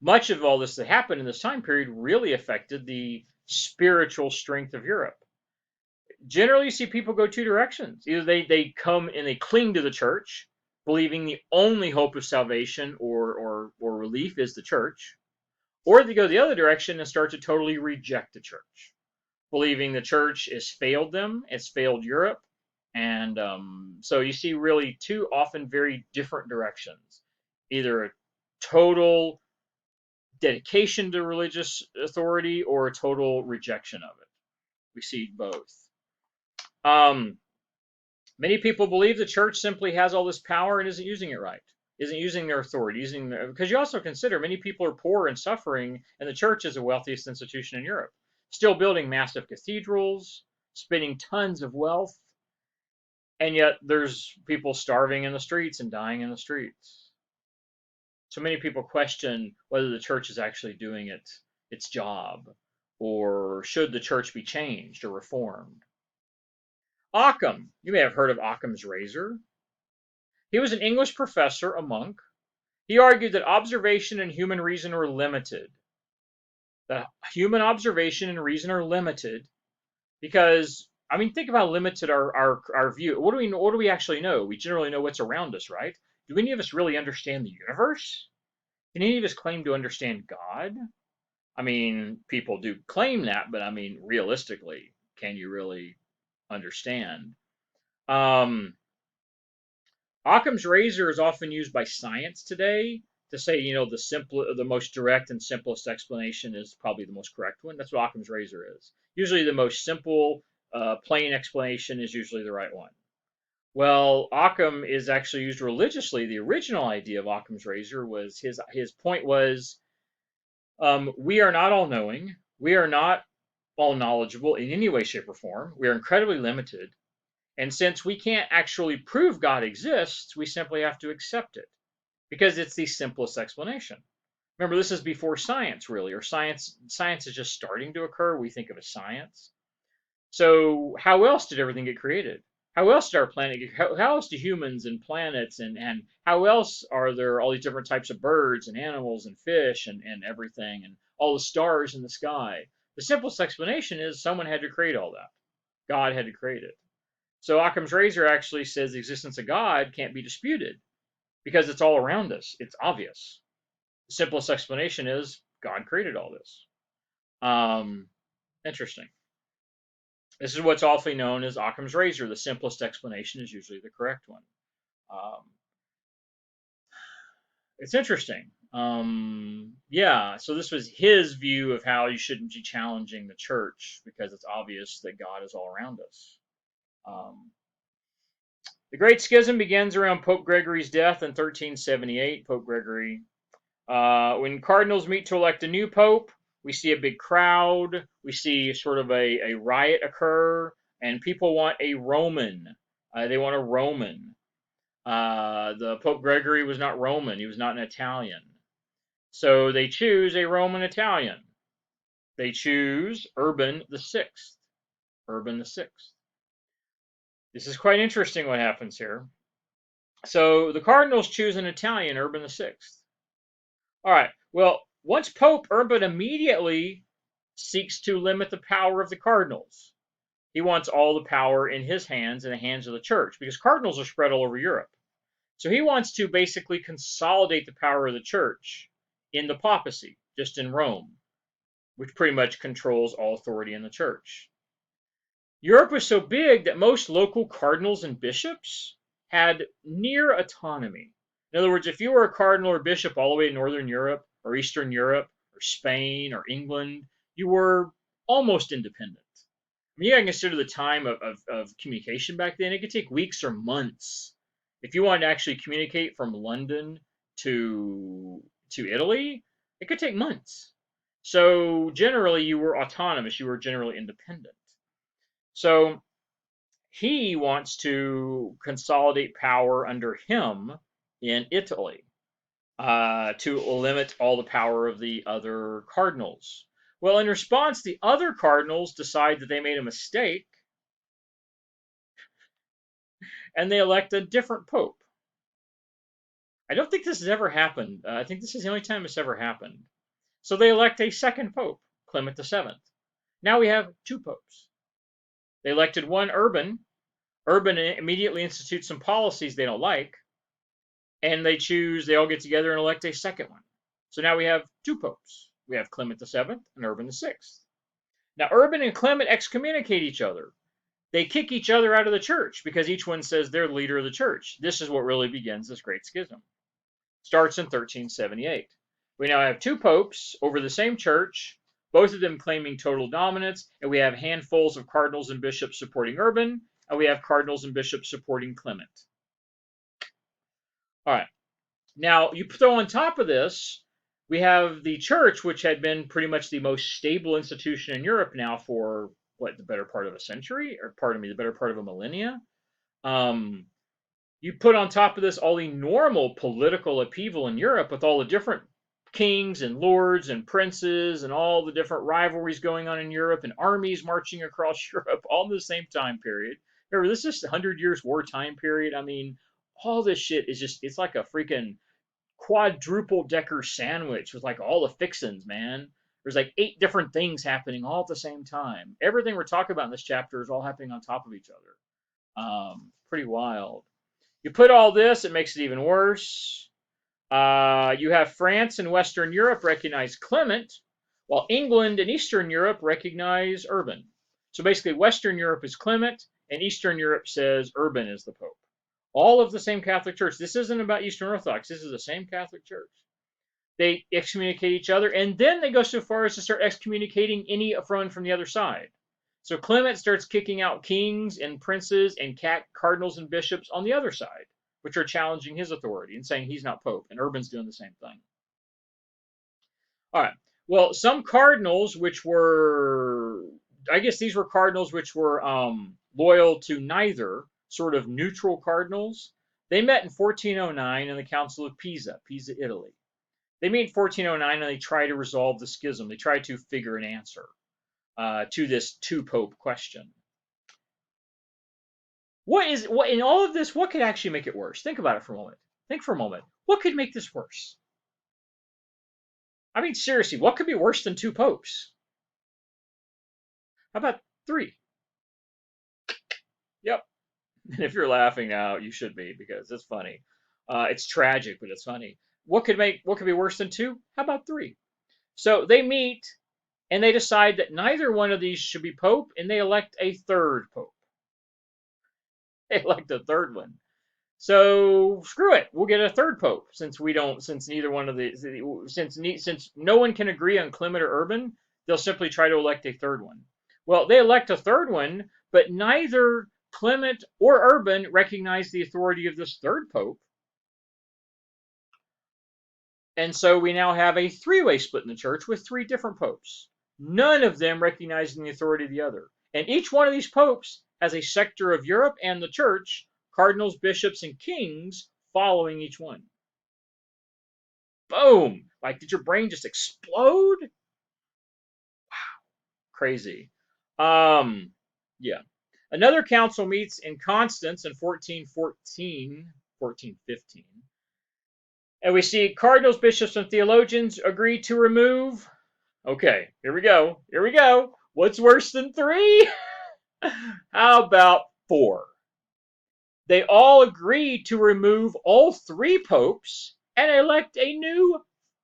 Speaker 1: Much of all this that happened in this time period really affected the spiritual strength of Europe. Generally, you see people go two directions. Either they come and they cling to the church, believing the only hope of salvation or relief is the church, or they go the other direction and start to totally reject the church, believing the church has failed them, it's failed Europe. And so you see really two often very different directions, either a total dedication to religious authority or a total rejection of it. We see both. Um, Many people believe the church simply has all this power and isn't using it right, isn't using their authority, because you also consider many people are poor and suffering, and the church is the wealthiest institution in Europe, still building massive cathedrals, spending tons of wealth, and yet there's people starving in the streets and dying in the streets. So many people question whether the church is actually doing its job, or should the church be changed or reformed. Occam, you may have heard of Occam's razor. He was an English professor, a monk. He argued that observation and human reason were limited. That human observation and reason are limited because, I mean, think about how limited our view. What do we actually know? We generally know what's around us, right? Do any of us really understand the universe? Can any of us claim to understand God? I mean, people do claim that, but I mean, realistically, can you really understand? Um, Occam's razor is often used by science today to say, the most direct and simplest explanation is probably the most correct one. That's what Occam's razor is. Usually, the most simple, plain explanation is usually the right one. Well, Occam is actually used religiously. The original idea of Occam's razor was his point was, we are not all knowing, we are not all knowledgeable in any way, shape, or form. We are incredibly limited. And since we can't actually prove God exists, we simply have to accept it because it's the simplest explanation. Remember, this is before science, really, or science is just starting to occur. We think of it as science. So how else did everything get created? How else did our planet get, how else do humans and planets and how else are there all these different types of birds and animals and fish and everything and all the stars in the sky? The simplest explanation is someone had to create all that. God had to create it. So Occam's razor actually says the existence of God can't be disputed because it's all around us. It's obvious. The simplest explanation is God created all this. Interesting. This is what's often known as Occam's razor. The simplest explanation is usually the correct one. Um, it's interesting. Yeah, so this was his view of how you shouldn't be challenging the church because it's obvious that God is all around us. Um, The Great Schism begins around Pope Gregory's death in 1378. Pope Gregory, when cardinals meet to elect a new pope, we see a big crowd. We see sort of a riot occur, and people want a Roman. They want a Roman. The Pope Gregory was not Roman. He was not an Italian. So they choose a Roman Italian. They choose Urban the Sixth. Urban the Sixth. This is quite interesting what happens here. So the cardinals choose an Italian, Urban VI. All right. Well, once Pope, Urban immediately seeks to limit the power of the cardinals. He wants all the power in his hands and the hands of the church because cardinals are spread all over Europe. So he wants to basically consolidate the power of the church in the papacy, just in Rome, which pretty much controls all authority in the church. Europe was so big that most local cardinals and bishops had near autonomy. In other words, if you were a cardinal or bishop all the way in Northern Europe or Eastern Europe or Spain or England, you were almost independent. I mean, you gotta consider the time of communication back then. It could take weeks or months. If you wanted to actually communicate from London to Italy, it could take months. So generally, you were autonomous. You were generally independent. So he wants to consolidate power under him in Italy to limit all the power of the other cardinals. Well, in response, the other cardinals decide that they made a mistake and they elect a different pope. I don't think this has ever happened. I think this is the only time it's ever happened. So they elect a second pope, Clement VII. Now we have two popes. They elected one, Urban. Urban immediately institutes some policies they don't like, and they all get together and elect a second one. So now we have two popes. We have Clement VII and Urban VI. Now, Urban and Clement excommunicate each other. They kick each other out of the church because each one says they're the leader of the church. This is what really begins this great schism. Starts in 1378. We now have two popes over the same church, both of them claiming total dominance, and we have handfuls of cardinals and bishops supporting Urban, and we have cardinals and bishops supporting Clement. All right. Now, you throw on top of this, we have the church, which had been pretty much the most stable institution in Europe now for, the better part of a century, or pardon me, the better part of a millennia. You put on top of this all the normal political upheaval in Europe with all the different kings and lords and princes and all the different rivalries going on in Europe and armies marching across Europe all in the same time period. Remember, this is 100 Years' War time period. I mean, all this shit is just, it's like a freaking quadruple decker sandwich with like all the fixins, man. There's like 8 different things happening all at the same time. Everything we're talking about in this chapter is all happening on top of each other. Pretty wild. You put all this, it makes it even worse. You have France and Western Europe recognize Clement, while England and Eastern Europe recognize Urban. So basically, Western Europe is Clement, and Eastern Europe says Urban is the Pope. All of the same Catholic Church. This isn't about Eastern Orthodox. This is the same Catholic Church. They excommunicate each other, and then they go so far as to start excommunicating any friend from the other side. So Clement starts kicking out kings and princes and cardinals and bishops on the other side, which are challenging his authority and saying he's not pope. And Urban's doing the same thing. All right. Well, some cardinals, which were, I guess these were cardinals which were loyal to neither, sort of neutral cardinals. They met in 1409 in the Council of Pisa, Italy. They meet in 1409 and they try to resolve the schism. They try to figure an answer to this two-pope question. What in all of this? What could actually make it worse? Think about it for a moment. Think for a moment. What could make this worse? I mean, seriously, what could be worse than two popes? How about 3? Yep. And if you're laughing now, you should be because it's funny. It's tragic, but it's funny. What could be worse than 2? How about 3? So they meet and they decide that neither one of these should be pope, and they elect a third pope. They elect a third one. So screw it. We'll get a third pope since neither one of the since no one can agree on Clement or Urban, they'll simply try to elect a third one. Well, they elect a third one, but neither Clement or Urban recognize the authority of this third pope. And so we now have a 3-way split in the church with 3 different popes, none of them recognizing the authority of the other. And each one of these popes has a sector of Europe and the church, cardinals, bishops, and kings following each one. Boom! Like, did your brain just explode? Wow, crazy. Yeah. Another council meets in Constance in 1414. 1415. And we see cardinals, bishops, and theologians agree to remove. Okay, here we go. Here we go. What's worse than 3? How about 4? They all agreed to remove all 3 popes and elect a new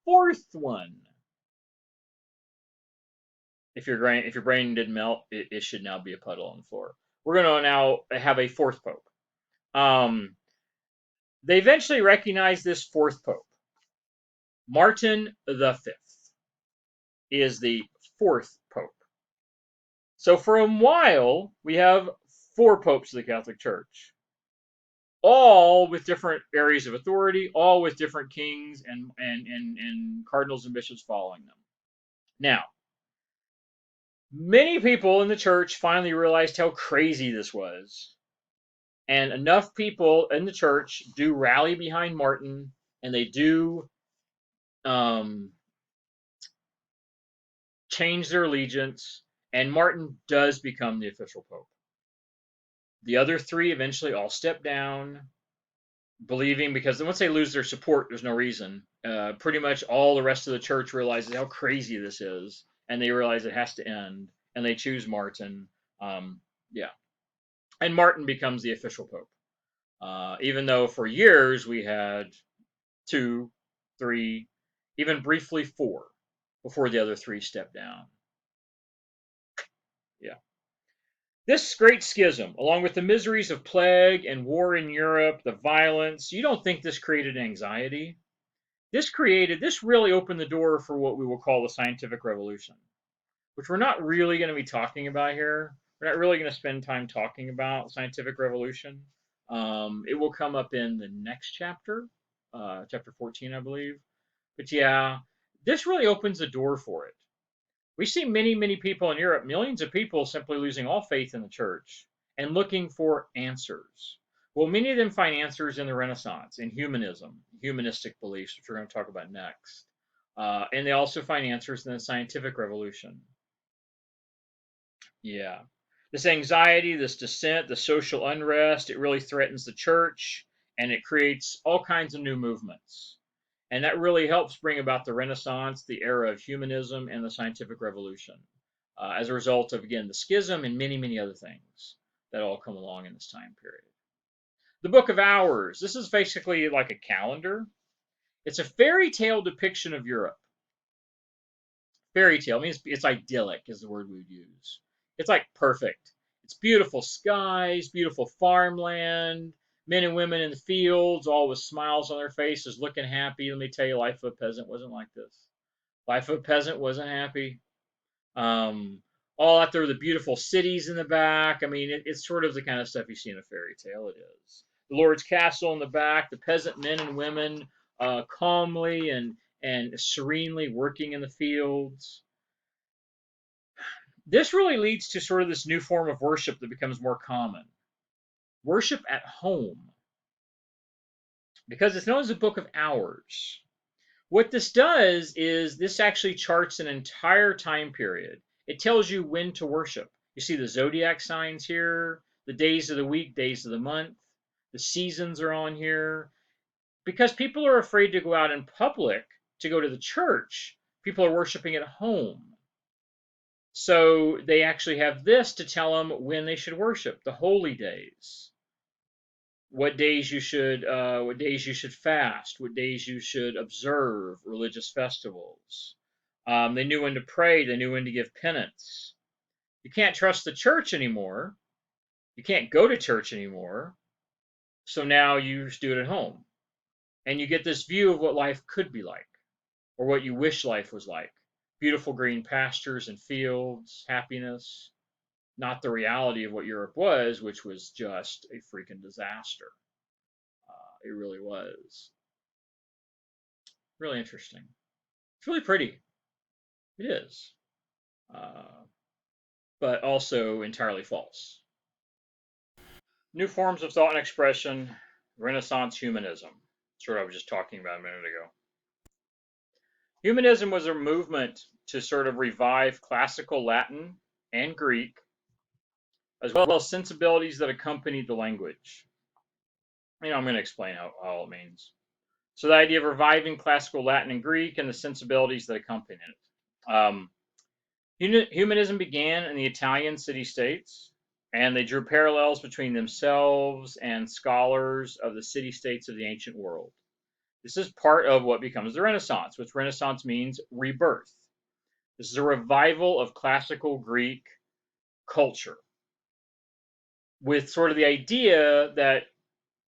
Speaker 1: 4th one. If your brain didn't melt, it should now be a puddle on the floor. We're going to now have a 4th pope. They eventually recognized this 4th pope. Martin V is the 4th pope. So for a while, we have 4 popes of the Catholic Church, all with different areas of authority, all with different kings and cardinals and bishops following them. Now, many people in the church finally realized how crazy this was. And enough people in the church do rally behind Martin, and they do change their allegiance, and Martin does become the official pope. The other 3 eventually all step down, believing, because once they lose their support, there's no reason. Pretty much all the rest of the church realizes how crazy this is, and they realize it has to end, and they choose Martin. And Martin becomes the official pope. Even though for years we had 2, 3, even briefly 4, before the other 3 stepped down. Yeah. This great schism, along with the miseries of plague and war in Europe, the violence, you don't think this created anxiety? This really opened the door for what we will call the scientific revolution, which we're not really going to be talking about here. We're not really going to spend time talking about scientific revolution. It will come up in the next chapter, chapter 14, I believe. But yeah, this really opens the door for it. We see many, many people in Europe, millions of people simply losing all faith in the church and looking for answers. Well, many of them find answers in the Renaissance, in humanism, humanistic beliefs, which we're going to talk about next. And they also find answers in the scientific revolution. Yeah. This anxiety, this dissent, the social unrest, it really threatens the church, and it creates all kinds of new movements. And that really helps bring about the Renaissance, the era of humanism, and the scientific revolution, as a result of, again, the schism and many, many other things that all come along in this time period. The Book of Hours. This is basically like a calendar. It's a fairy tale depiction of Europe. Fairy tale means it's idyllic is the word we would use. It's like perfect. It's beautiful skies, beautiful farmland, men and women in the fields, all with smiles on their faces, looking happy. Let me tell you, life of a peasant wasn't like this. Life of a peasant wasn't happy. All out there, the beautiful cities in the back. I mean, it's sort of the kind of stuff you see in a fairy tale. It is. The Lord's castle in the back, the peasant men and women calmly and serenely working in the fields. This really leads to sort of this new form of worship that becomes more common. Worship at home. Because it's known as the Book of Hours. What this does is this actually charts an entire time period. It tells you when to worship. You see the zodiac signs here, the days of the week, days of the month, the seasons are on here. Because people are afraid to go out in public to go to the church, people are worshiping at home. So they actually have this to tell them when they should worship, the holy days. What days you should fast, what days you should observe religious festivals. They knew when to pray, they knew when to give penance. You can't trust the church anymore. You can't go to church anymore. So now you just do it at home. And you get this view of what life could be like, or what you wish life was like. Beautiful green pastures and fields, happiness. Not the reality of what Europe was, which was just a freaking disaster. It really was. Really interesting. It's really pretty. It is. But also entirely false. New forms of thought and expression, Renaissance humanism. That's what I was just talking about a minute ago. Humanism was a movement to sort of revive classical Latin and Greek, as well as sensibilities that accompanied the language. I'm going to explain how all it means. So the idea of reviving classical Latin and Greek and the sensibilities that accompany it. Humanism began in the Italian city-states, and they drew parallels between themselves and scholars of the city-states of the ancient world. This is part of what becomes the Renaissance, which Renaissance means rebirth. This is a revival of classical Greek culture, with sort of the idea that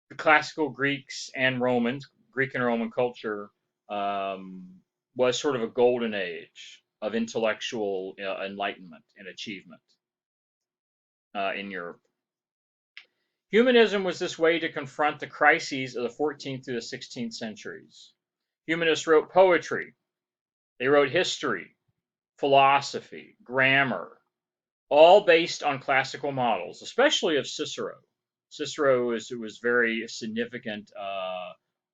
Speaker 1: the classical Greeks and Romans, Greek and Roman culture, was sort of a golden age of intellectual enlightenment and achievement in Europe. Humanism was this way to confront the crises of the 14th through the 16th centuries. Humanists wrote poetry, they wrote history, philosophy, grammar, all based on classical models, especially of Cicero. Cicero was very significant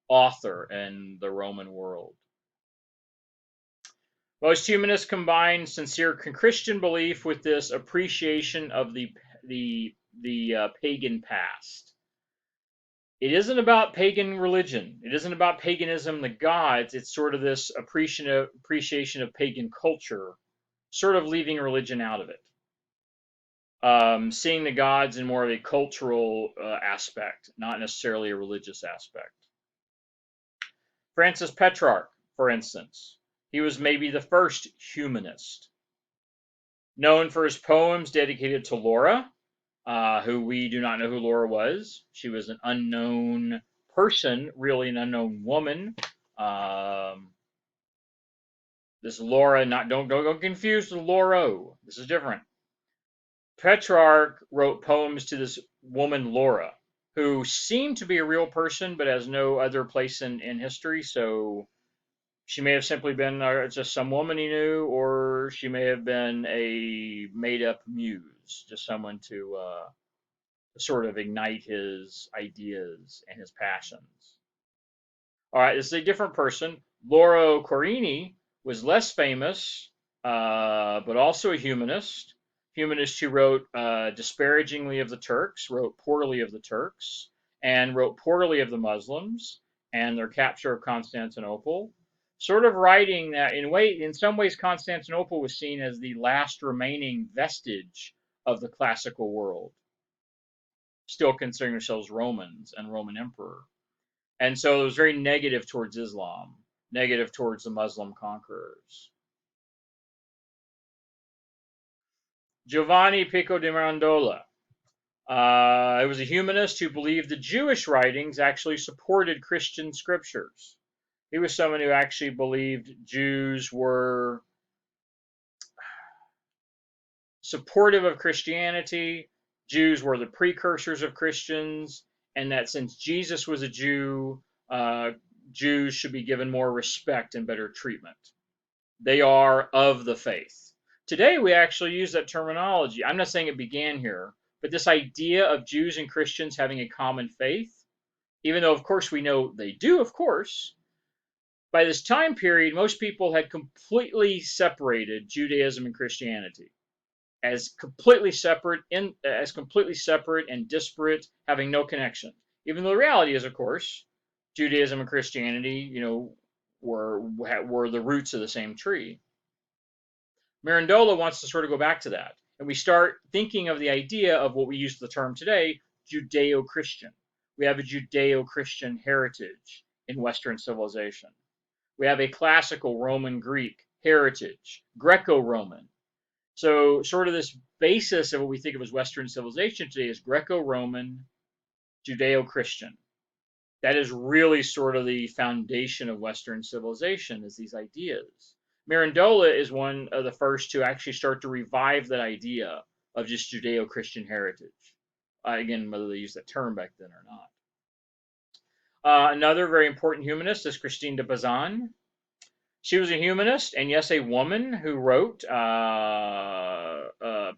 Speaker 1: author in the Roman world. Most humanists combine sincere Christian belief with this appreciation of the pagan past. It isn't about pagan religion. It isn't about paganism, the gods. It's sort of this appreciation of pagan culture, sort of leaving religion out of it. Seeing the gods in more of a cultural aspect, not necessarily a religious aspect. Francis Petrarch, for instance, he was maybe the first humanist. Known for his poems dedicated to Laura, who we do not know who Laura was. She was an unknown person, really an unknown woman. This Laura, don't get confused with Lauro. This is different. Petrarch wrote poems to this woman Laura, who seemed to be a real person, but has no other place in history. So she may have simply been just some woman he knew, or she may have been a made-up muse, just someone to sort of ignite his ideas and his passions. All right, this is a different person. Lauro Corini was less famous, but also a humanist. Humanist who wrote disparagingly of the Turks, wrote poorly of the Turks, and wrote poorly of the Muslims and their capture of Constantinople. Sort of writing that in some ways Constantinople was seen as the last remaining vestige of the classical world, still considering themselves Romans and Roman emperor. And so it was very negative towards Islam, negative towards the Muslim conquerors. Giovanni Pico di Mirandola. He was a humanist who believed the Jewish writings actually supported Christian scriptures. He was someone who actually believed Jews were supportive of Christianity, Jews were the precursors of Christians, and that since Jesus was a Jew, Jews should be given more respect and better treatment. They are of the faith. Today, we actually use that terminology. I'm not saying it began here, but this idea of Jews and Christians having a common faith, even though, of course, we know they do, of course, by this time period, most people had completely separated Judaism and Christianity as completely separate and disparate, having no connection. Even though the reality is, of course, Judaism and Christianity, were the roots of the same tree. Mirandola wants to sort of go back to that, and we start thinking of the idea of what we use the term today, Judeo-Christian. We have a Judeo-Christian heritage in Western civilization. We have a classical Roman-Greek heritage, Greco-Roman. So sort of this basis of what we think of as Western civilization today is Greco-Roman, Judeo-Christian. That is really sort of the foundation of Western civilization, is these ideas. Mirandola is one of the first to actually start to revive that idea of just Judeo-Christian heritage. Again, whether they used that term back then or not. Another very important humanist is Christine de Pizan. She was a humanist, and yes, a woman who wrote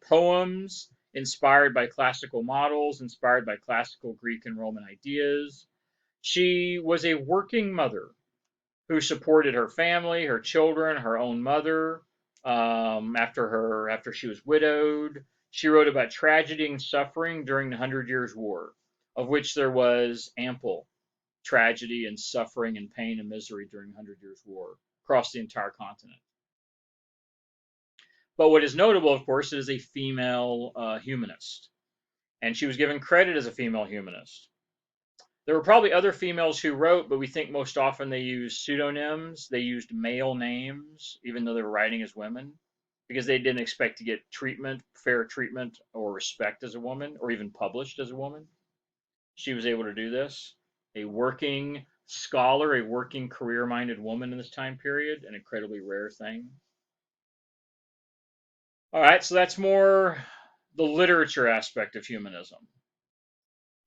Speaker 1: poems inspired by classical models, inspired by classical Greek and Roman ideas. She was a working mother who supported her family, her children, her own mother. After she was widowed, she wrote about tragedy and suffering during the 100 Years' War. of which there was ample tragedy and suffering and pain and misery during 100 Years' War across the entire continent. But what is notable, of course, is a female humanist, and she was given credit as a female humanist. There were probably other females who wrote, but we think most often they used pseudonyms. They used male names, even though they were writing as women, because they didn't expect to get treatment, fair treatment, or respect as a woman, or even published as a woman. She was able to do this. A working scholar, a working career-minded woman in this time period, an incredibly rare thing. All right, so that's more the literature aspect of humanism.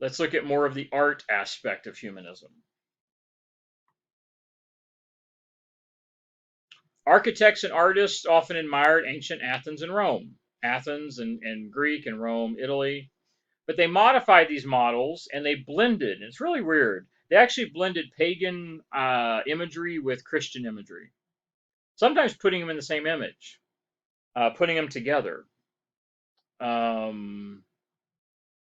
Speaker 1: Let's look at more of the art aspect of humanism. Architects and artists often admired ancient Athens and Rome. Athens and Greek and Rome, Italy. But they modified these models and they blended. And it's really weird. They actually blended pagan imagery with Christian imagery. Sometimes putting them in the same image, putting them together.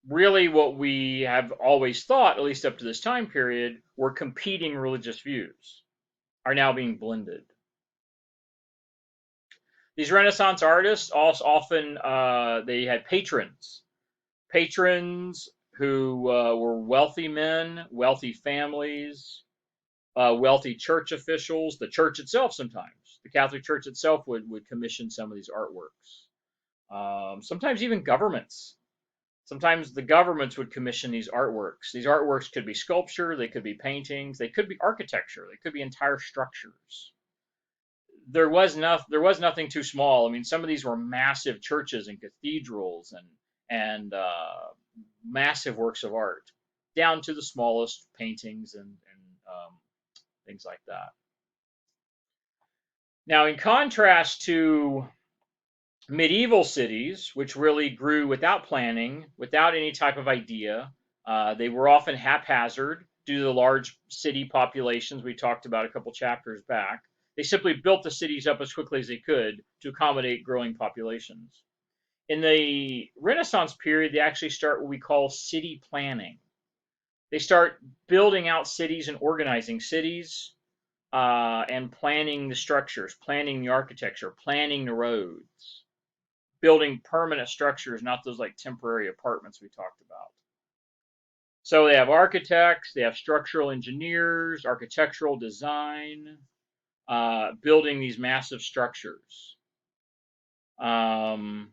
Speaker 1: Really what we have always thought, at least up to this time period, were competing religious views are now being blended. These Renaissance artists also often they had patrons who were wealthy men, wealthy families, wealthy church officials. The church itself, sometimes the Catholic Church itself would commission some of these artworks. Sometimes even governments. Sometimes the governments would commission these artworks. These artworks could be sculpture, they could be paintings, they could be architecture, they could be entire structures. There was nothing too small. I mean, some of these were massive churches and cathedrals and massive works of art, down to the smallest paintings and things like that. Now, in contrast to medieval cities, which really grew without planning, without any type of idea, they were often haphazard due to the large city populations we talked about a couple chapters back. They simply built the cities up as quickly as they could to accommodate growing populations. In the Renaissance period, they actually start what we call city planning. They start building out cities and organizing cities and planning the structures, planning the architecture, planning the roads, building permanent structures, not those like temporary apartments we talked about. So they have architects, they have structural engineers, architectural design, building these massive structures, trying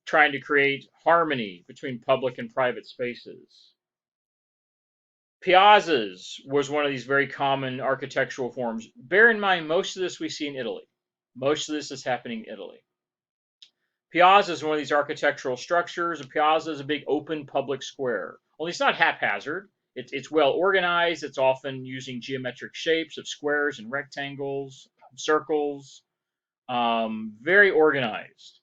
Speaker 1: to create harmony between public and private spaces. Piazzas was one of these very common architectural forms. Bear in mind, most of this we see in Italy. Most of this is happening in Italy. Piazza is one of these architectural structures. A piazza is a big open public square. Only it's not haphazard. It's well organized. It's often using geometric shapes of squares and rectangles, circles. Very organized,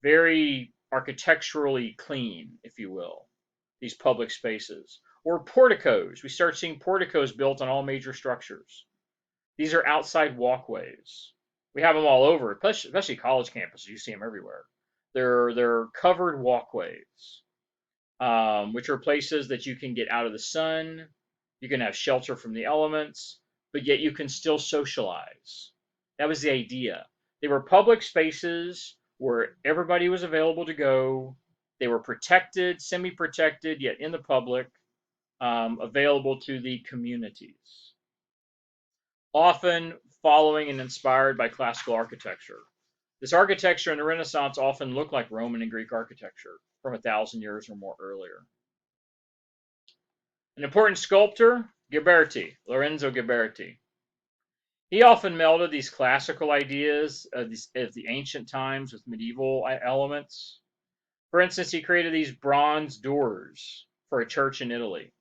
Speaker 1: very architecturally clean, if you will, these public spaces. Or porticos. We start seeing porticos built on all major structures. These are outside walkways. We have them all over, especially college campuses. You see them everywhere. They're covered walkways, which are places that you can get out of the sun. You can have shelter from the elements, but yet you can still socialize. That was the idea. They were public spaces where everybody was available to go. They were protected, semi-protected, yet in the public, available to the communities. Often following and inspired by classical architecture. This architecture in the Renaissance often looked like Roman and Greek architecture from 1,000 years or more earlier. An important sculptor, Lorenzo Ghiberti. He often melded these classical ideas of the ancient times with medieval elements. For instance, he created these bronze doors for a church in Italy.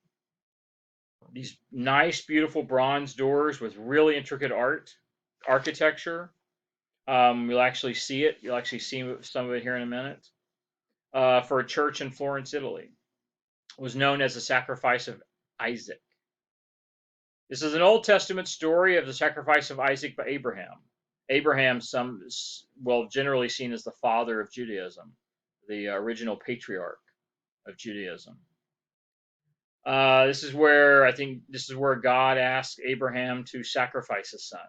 Speaker 1: These nice, beautiful bronze doors with really intricate architecture. You'll actually see it. You'll actually see some of it here in a minute. For a church in Florence, Italy. It was known as the sacrifice of Isaac. This is an Old Testament story of the sacrifice of Isaac by Abraham. Abraham, generally seen as the father of Judaism, the original patriarch of Judaism. This is where God asked Abraham to sacrifice his son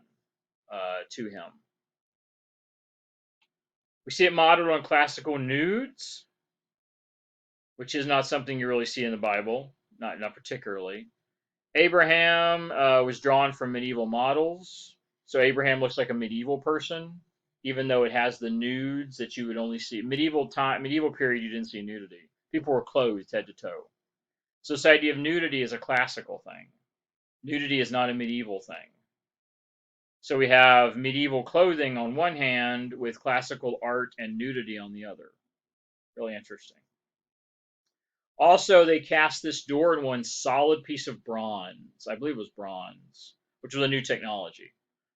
Speaker 1: to him. We see it modeled on classical nudes, which is not something you really see in the Bible, not particularly. Abraham was drawn from medieval models, so Abraham looks like a medieval person, even though it has the nudes that you would only see medieval period. You didn't see nudity. People were clothed head to toe. So this idea of nudity is a classical thing. Nudity is not a medieval thing. So we have medieval clothing on one hand with classical art and nudity on the other. Really interesting. Also, they cast this door in one solid piece of bronze. I believe it was bronze, which was a new technology.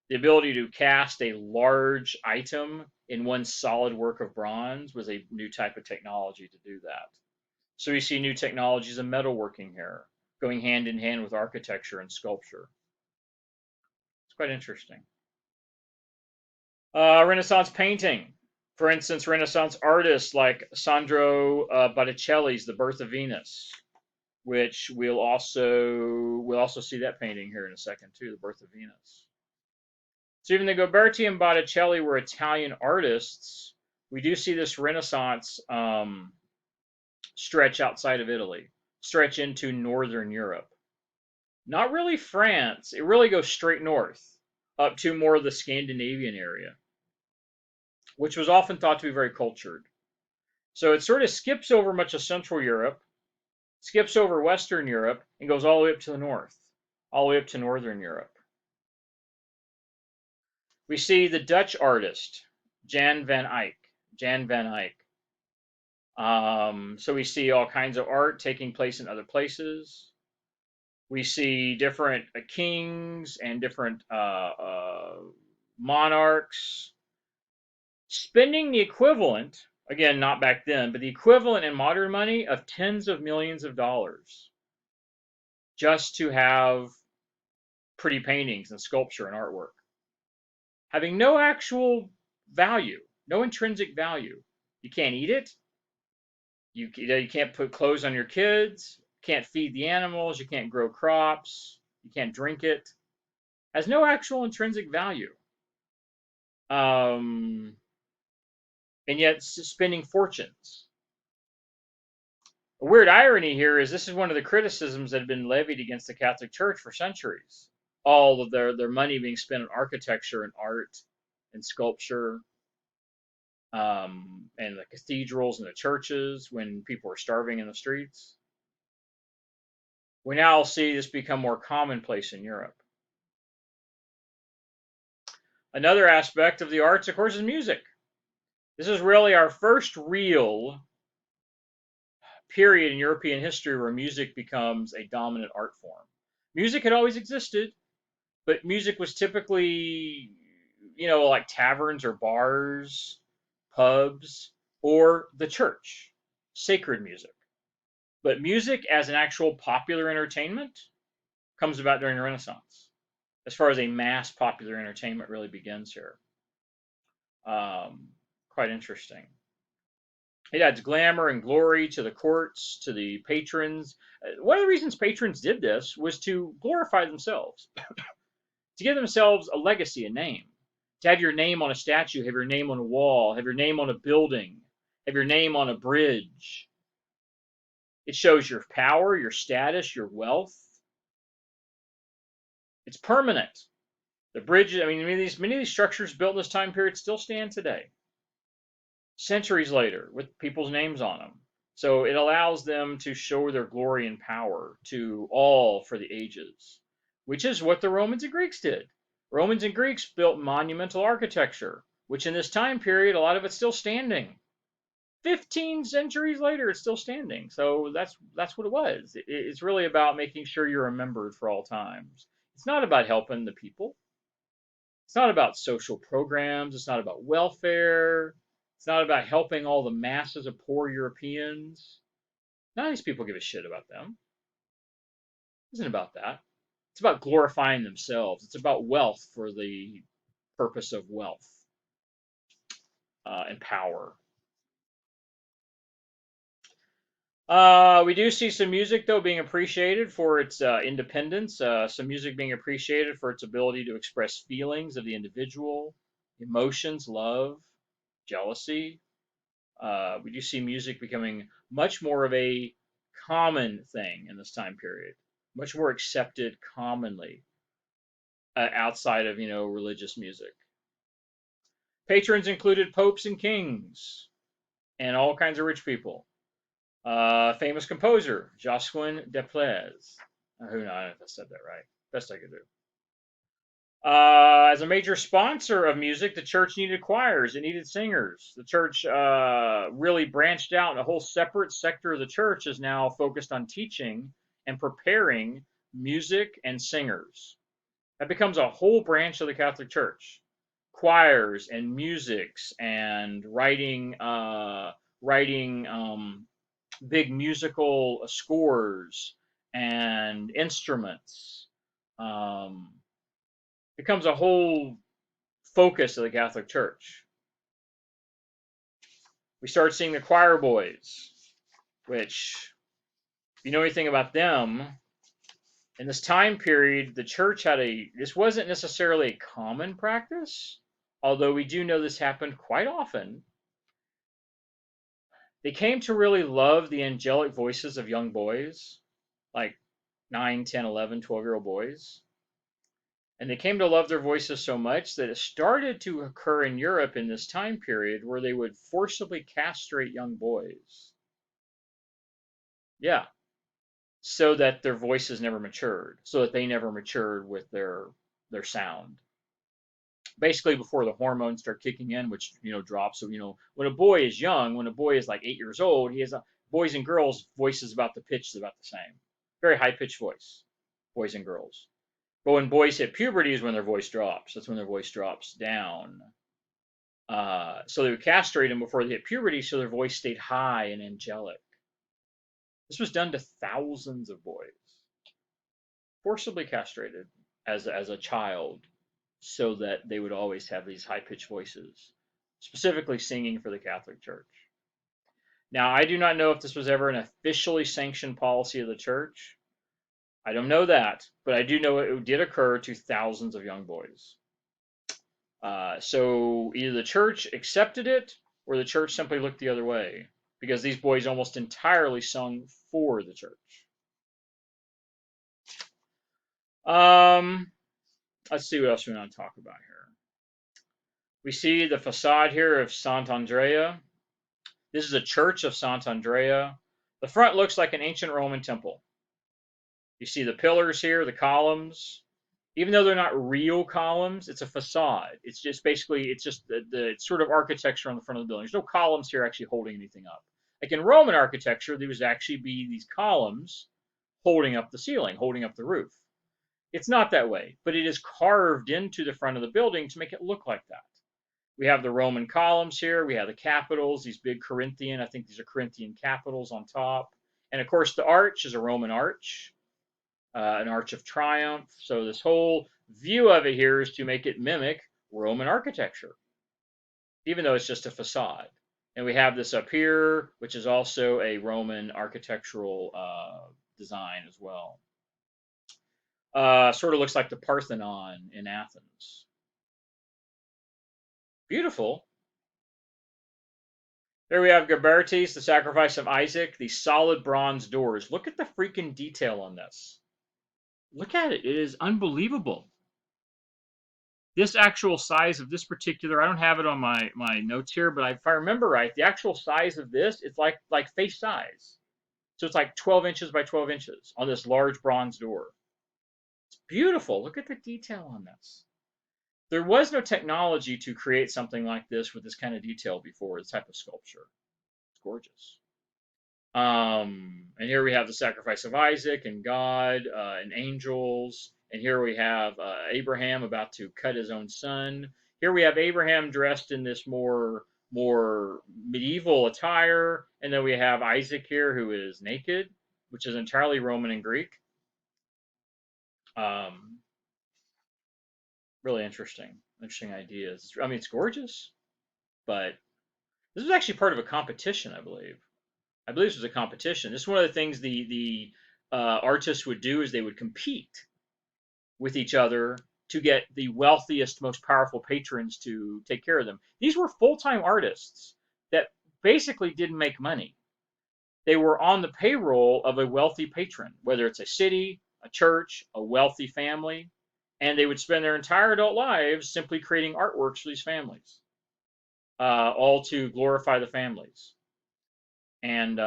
Speaker 1: The ability to cast a large item in one solid work of bronze was a new type of technology to do that. So we see new technologies in metalworking here, going hand in hand with architecture and sculpture. It's quite interesting. Renaissance painting. For instance, Renaissance artists like Sandro Botticelli's The Birth of Venus, which we'll also see that painting here in a second too, The Birth of Venus. So even though Ghiberti and Botticelli were Italian artists, we do see this Renaissance stretch outside of Italy, stretch into Northern Europe. Not really France. It really goes straight north, up to more of the Scandinavian area, which was often thought to be very cultured. So it sort of skips over much of Central Europe, skips over Western Europe, and goes all the way up to the north, all the way up to Northern Europe. We see the Dutch artist, Jan van Eyck. So we see all kinds of art taking place in other places. We see different kings and different monarchs spending the equivalent, again, not back then, but the equivalent in modern money of tens of millions of dollars just to have pretty paintings and sculpture and artwork, having no actual value, no intrinsic value. You can't eat it. You can't put clothes on your kids. Can't feed the animals. You can't grow crops. You can't drink it. Has no actual intrinsic value. And yet spending fortunes. A weird irony here is this is one of the criticisms that have been levied against the Catholic Church for centuries. All of their money being spent on architecture and art and sculpture, and the cathedrals and the churches when people were starving in the streets. We now see this become more commonplace in Europe. Another aspect of the arts, of course, is music. This is really our first real period in European history where music becomes a dominant art form. Music had always existed, but music was typically, like taverns or bars, pubs, or the church, sacred music. But music as an actual popular entertainment comes about during the Renaissance, as far as a mass popular entertainment really begins here. Quite interesting. It adds glamour and glory to the courts, to the patrons. One of the reasons patrons did this was to glorify themselves, to give themselves a legacy, a name, to have your name on a statue, have your name on a wall, have your name on a building, have your name on a bridge. It shows your power, your status, your wealth. It's permanent. The bridges, many of these structures built in this time period still stand today, centuries later, with people's names on them. So it allows them to show their glory and power to all for the ages, which is what the Romans and Greeks did. Romans and Greeks built monumental architecture, which in this time period, a lot of it's still standing. 15 centuries later, it's still standing. So that's what it was. It's really about making sure you're remembered for all times. It's not about helping the people. It's not about social programs. It's not about welfare. It's not about helping all the masses of poor Europeans. None of these people give a shit about them. It isn't about that. It's about glorifying themselves. It's about wealth for the purpose of wealth and power. We do see some music, though, being appreciated for its independence, some music being appreciated for its ability to express feelings of the individual, emotions, love, jealousy. We do see music becoming much more of a common thing in this time period, much more accepted commonly outside of, religious music. Patrons included popes and kings and all kinds of rich people. Famous composer, Josquin des Plaies. Who knows? I don't know if I said that right. Best I could do. As a major sponsor of music, the church needed choirs, it needed singers. The church really branched out, and a whole separate sector of the church is now focused on teaching and preparing music and singers. That becomes a whole branch of the Catholic Church. Choirs and musics and writing big musical scores and instruments. Um, becomes a whole focus of the Catholic Church. We start seeing the choir boys, which, if you know anything about them, in this time period, the church this wasn't necessarily a common practice, although we do know this happened quite often. They came to really love the angelic voices of young boys, like 9, 10, 11, 12-year-old boys. And they came to love their voices so much that it started to occur in Europe in this time period where they would forcibly castrate young boys. Yeah, so that their voices never matured, so that they never matured with their sound. Basically, before the hormones start kicking in, which drops. So when a boy is young, when a boy is like 8 years old, he has boys and girls' voices about the pitch is about the same, very high pitched voice, boys and girls. But when boys hit puberty is when their voice drops. That's when their voice drops down. So they would castrate them before they hit puberty, so their voice stayed high and angelic. This was done to thousands of boys, forcibly castrated as a child, so that they would always have these high pitched voices, specifically singing for the Catholic Church. Now, I do not know if this was ever an officially sanctioned policy of the church. I don't know that, but I do know it did occur to thousands of young boys. So either the church accepted it or the church simply looked the other way because these boys almost entirely sung for the church. Um, let's see what else we want to talk about here. We see the facade here of Sant'Andrea. This is a church of Sant'Andrea. The front looks like an ancient Roman temple. You see the pillars here, the columns. Even though they're not real columns, it's a facade. It's just basically, it's just the sort of architecture on the front of the building. There's no columns here actually holding anything up. Like in Roman architecture, there would actually be these columns holding up the ceiling, holding up the roof. It's not that way, but it is carved into the front of the building to make it look like that. We have the Roman columns here. We have the capitals, these big Corinthian, I think these are Corinthian capitals on top. And of course, the arch is a Roman arch, an arch of triumph. So this whole view of it here is to make it mimic Roman architecture, even though it's just a facade. And we have this up here, which is also a Roman architectural design as well. Sort of looks like the Parthenon in Athens. Beautiful. There we have Gabertes, the sacrifice of Isaac, these solid bronze doors. Look at the freaking detail on this. Look at it. It is unbelievable. This actual size of this particular, I don't have it on my notes here, but if I remember right, the actual size of this, it's like face size. So it's like 12 inches by 12 inches on this large bronze door. It's beautiful. Look at the detail on this. There was no technology to create something like this with this kind of detail before, this type of sculpture. It's gorgeous. And here we have the sacrifice of Isaac and God and angels. And here we have Abraham about to cut his own son. Here we have Abraham dressed in this more medieval attire, and then we have Isaac here who is naked, which is entirely Roman and Greek. Um, really interesting ideas. I mean, it's gorgeous, but this was actually part of a competition, I believe. I believe this was a competition. This is one of the things the artists would do is they would compete with each other to get the wealthiest, most powerful patrons to take care of them. These were full-time artists that basically didn't make money. They were on the payroll of a wealthy patron, whether it's a city, a church, a wealthy family, and they would spend their entire adult lives simply creating artworks for these families, all to glorify the families. And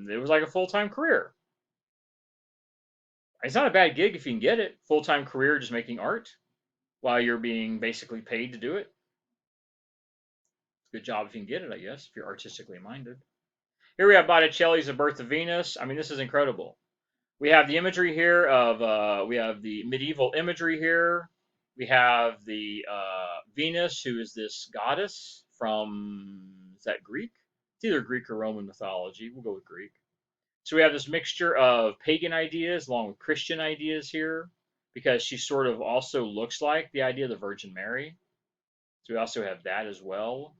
Speaker 1: it was like a full-time career. It's not a bad gig if you can get it. Full-time career just making art while you're being basically paid to do it. Good job if you can get it, I guess, if you're artistically minded. Here we have Botticelli's The Birth of Venus. I mean, this is incredible. We have the imagery here of, we have the medieval imagery here. We have the Venus, who is this goddess from, is that Greek? It's either Greek or Roman mythology. We'll go with Greek. So we have this mixture of pagan ideas along with Christian ideas here, because she sort of also looks like the idea of the Virgin Mary. So we also have that as well.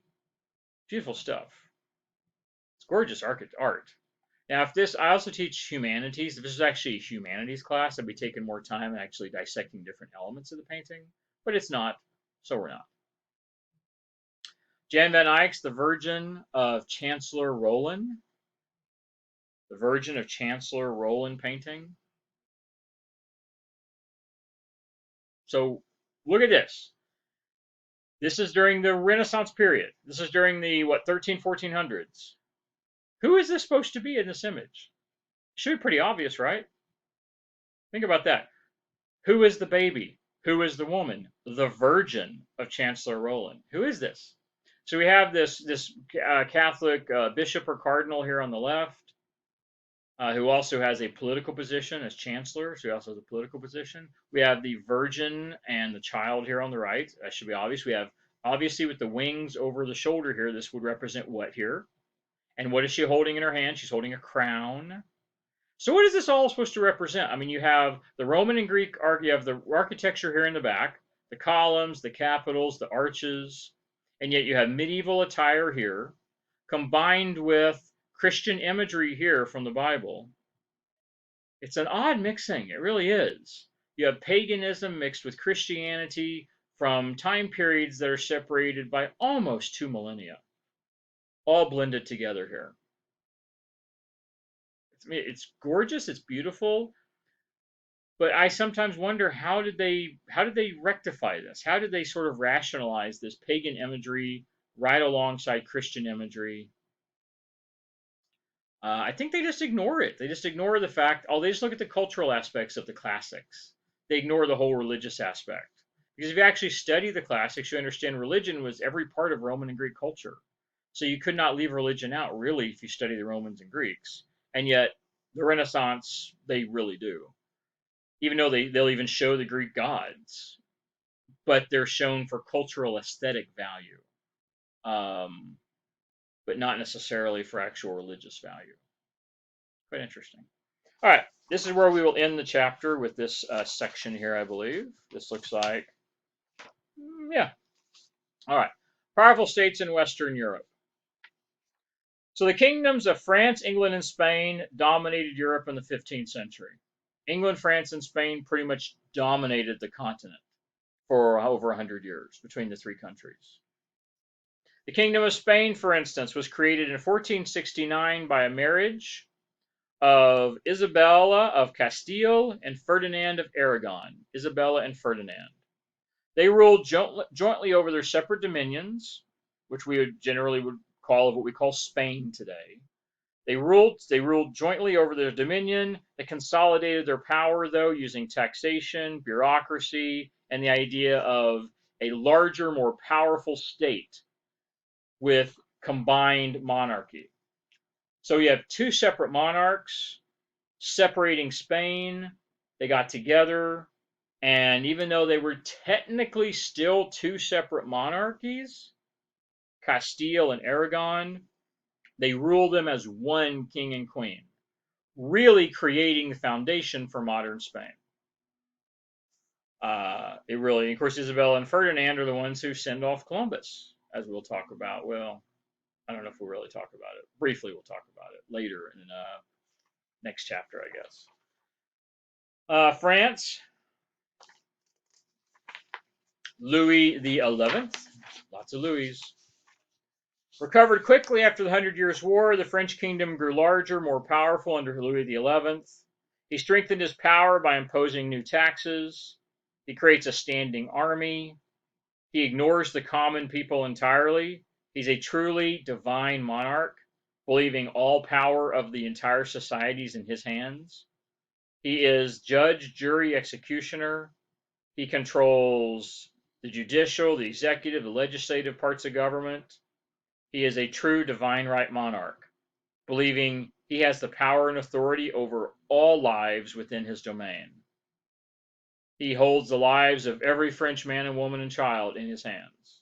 Speaker 1: Beautiful stuff. It's gorgeous art. Now, if this, I also teach humanities. If this was actually a humanities class, I'd be taking more time and actually dissecting different elements of the painting. But it's not, so we're not. Jan van Eyck's The Virgin of Chancellor Roland. The Virgin of Chancellor Roland painting. So look at this. This is during the Renaissance period. This is during the, 1400s. Who is this supposed to be in this image? Should be pretty obvious, right? Think about that. Who is the baby? Who is the woman? The Virgin of Chancellor Roland. Who is this? So we have this Catholic bishop or cardinal here on the left, who also has a political position as chancellor. So he also has a political position. We have the Virgin and the child here on the right. That should be obvious. We have, obviously, with the wings over the shoulder here, this would represent what here? And what is she holding in her hand? She's holding a crown. So what is this all supposed to represent? I mean, you have the Roman and Greek art, you have the architecture here in the back, the columns, the capitals, the arches, and yet you have medieval attire here, combined with Christian imagery here from the Bible. It's an odd mixing, it really is. You have paganism mixed with Christianity from time periods that are separated by almost 2 millennia, all blended together here. It's gorgeous, it's beautiful, but I sometimes wonder how did they rectify this? How did they sort of rationalize this pagan imagery right alongside Christian imagery? I think they just ignore it. They just ignore the fact, they just look at the cultural aspects of the classics. They ignore the whole religious aspect. Because if you actually study the classics, you understand religion was every part of Roman and Greek culture. So you could not leave religion out, really, if you study the Romans and Greeks. And yet, the Renaissance, they really do. Even though they'll even show the Greek gods, but they're shown for cultural aesthetic value, but not necessarily for actual religious value. Quite interesting. All right, this is where we will end the chapter with this section here, I believe. This looks like, yeah. All right, powerful states in Western Europe. So the kingdoms of France, England, and Spain dominated Europe in the 15th century. England, France, and Spain pretty much dominated the continent for over 100 years between the three countries. The Kingdom of Spain, for instance, was created in 1469 by a marriage of Isabella of Castile and Ferdinand of Aragon. Isabella and Ferdinand. They ruled jointly over their separate dominions, which we would generally call what we call Spain today. They ruled jointly over their dominion. They consolidated their power, though, using taxation, bureaucracy, and the idea of a larger, more powerful state with combined monarchy. So you have two separate monarchs separating Spain. They got together, and even though they were technically still two separate monarchies, Castile and Aragon, they ruled them as one king and queen, really creating the foundation for modern Spain. Of course, Isabella and Ferdinand are the ones who send off Columbus, as we'll talk about. Well, I don't know if we'll really talk about it. Briefly, we'll talk about it later in next chapter, I guess. France, Louis XI, lots of Louis. Recovered quickly after the Hundred Years' War, the French kingdom grew larger, more powerful under Louis XI. He strengthened his power by imposing new taxes. He creates a standing army. He ignores the common people entirely. He's a truly divine monarch, believing all power of the entire society is in his hands. He is judge, jury, executioner. He controls the judicial, the executive, the legislative parts of government. He is a true divine right monarch, believing he has the power and authority over all lives within his domain. He holds the lives of every French man and woman and child in his hands.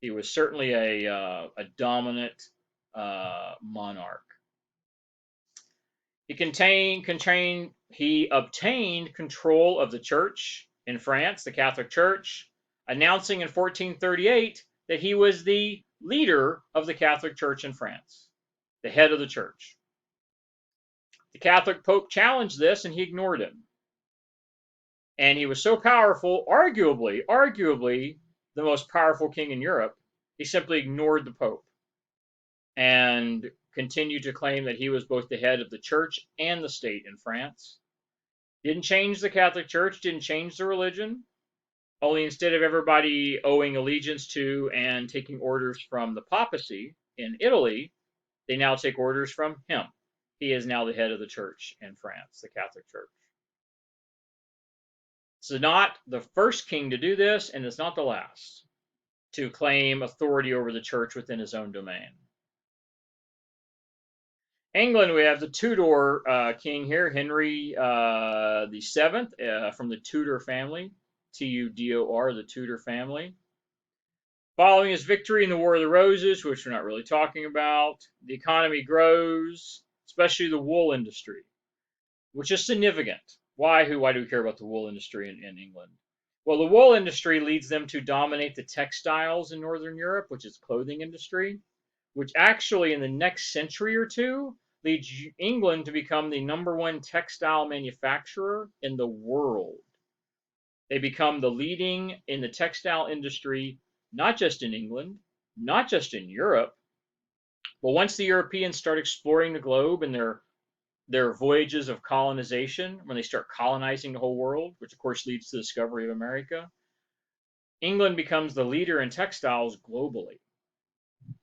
Speaker 1: He was certainly a dominant monarch. He obtained control of the church in France, the Catholic Church, announcing in 1438 that he was the leader of the Catholic Church in France, the head of the church. The Catholic Pope challenged this, and he ignored him. And he was so powerful, arguably the most powerful king in Europe, he simply ignored the Pope and continued to claim that he was both the head of the church and the state in France. Didn't change the Catholic Church, didn't change the religion, only instead of everybody owing allegiance to and taking orders from the papacy in Italy, they now take orders from him. He is now the head of the church in France, the Catholic Church. So not the first king to do this, and it's not the last to claim authority over the church within his own domain. England, we have the Tudor king here, Henry VII, from the Tudor family, Tudor, the Tudor family. Following his victory in the War of the Roses, which we're not really talking about, the economy grows, especially the wool industry, which is significant. Why do we care about the wool industry in England? Well, the wool industry leads them to dominate the textiles in Northern Europe, which is clothing industry, which actually in the next century or two leads England to become the #1 textile manufacturer in the world. They become the leading in the textile industry, not just in England, not just in Europe, but once the Europeans start exploring the globe in their voyages of colonization, when they start colonizing the whole world, which of course leads to the discovery of America, England becomes the leader in textiles globally.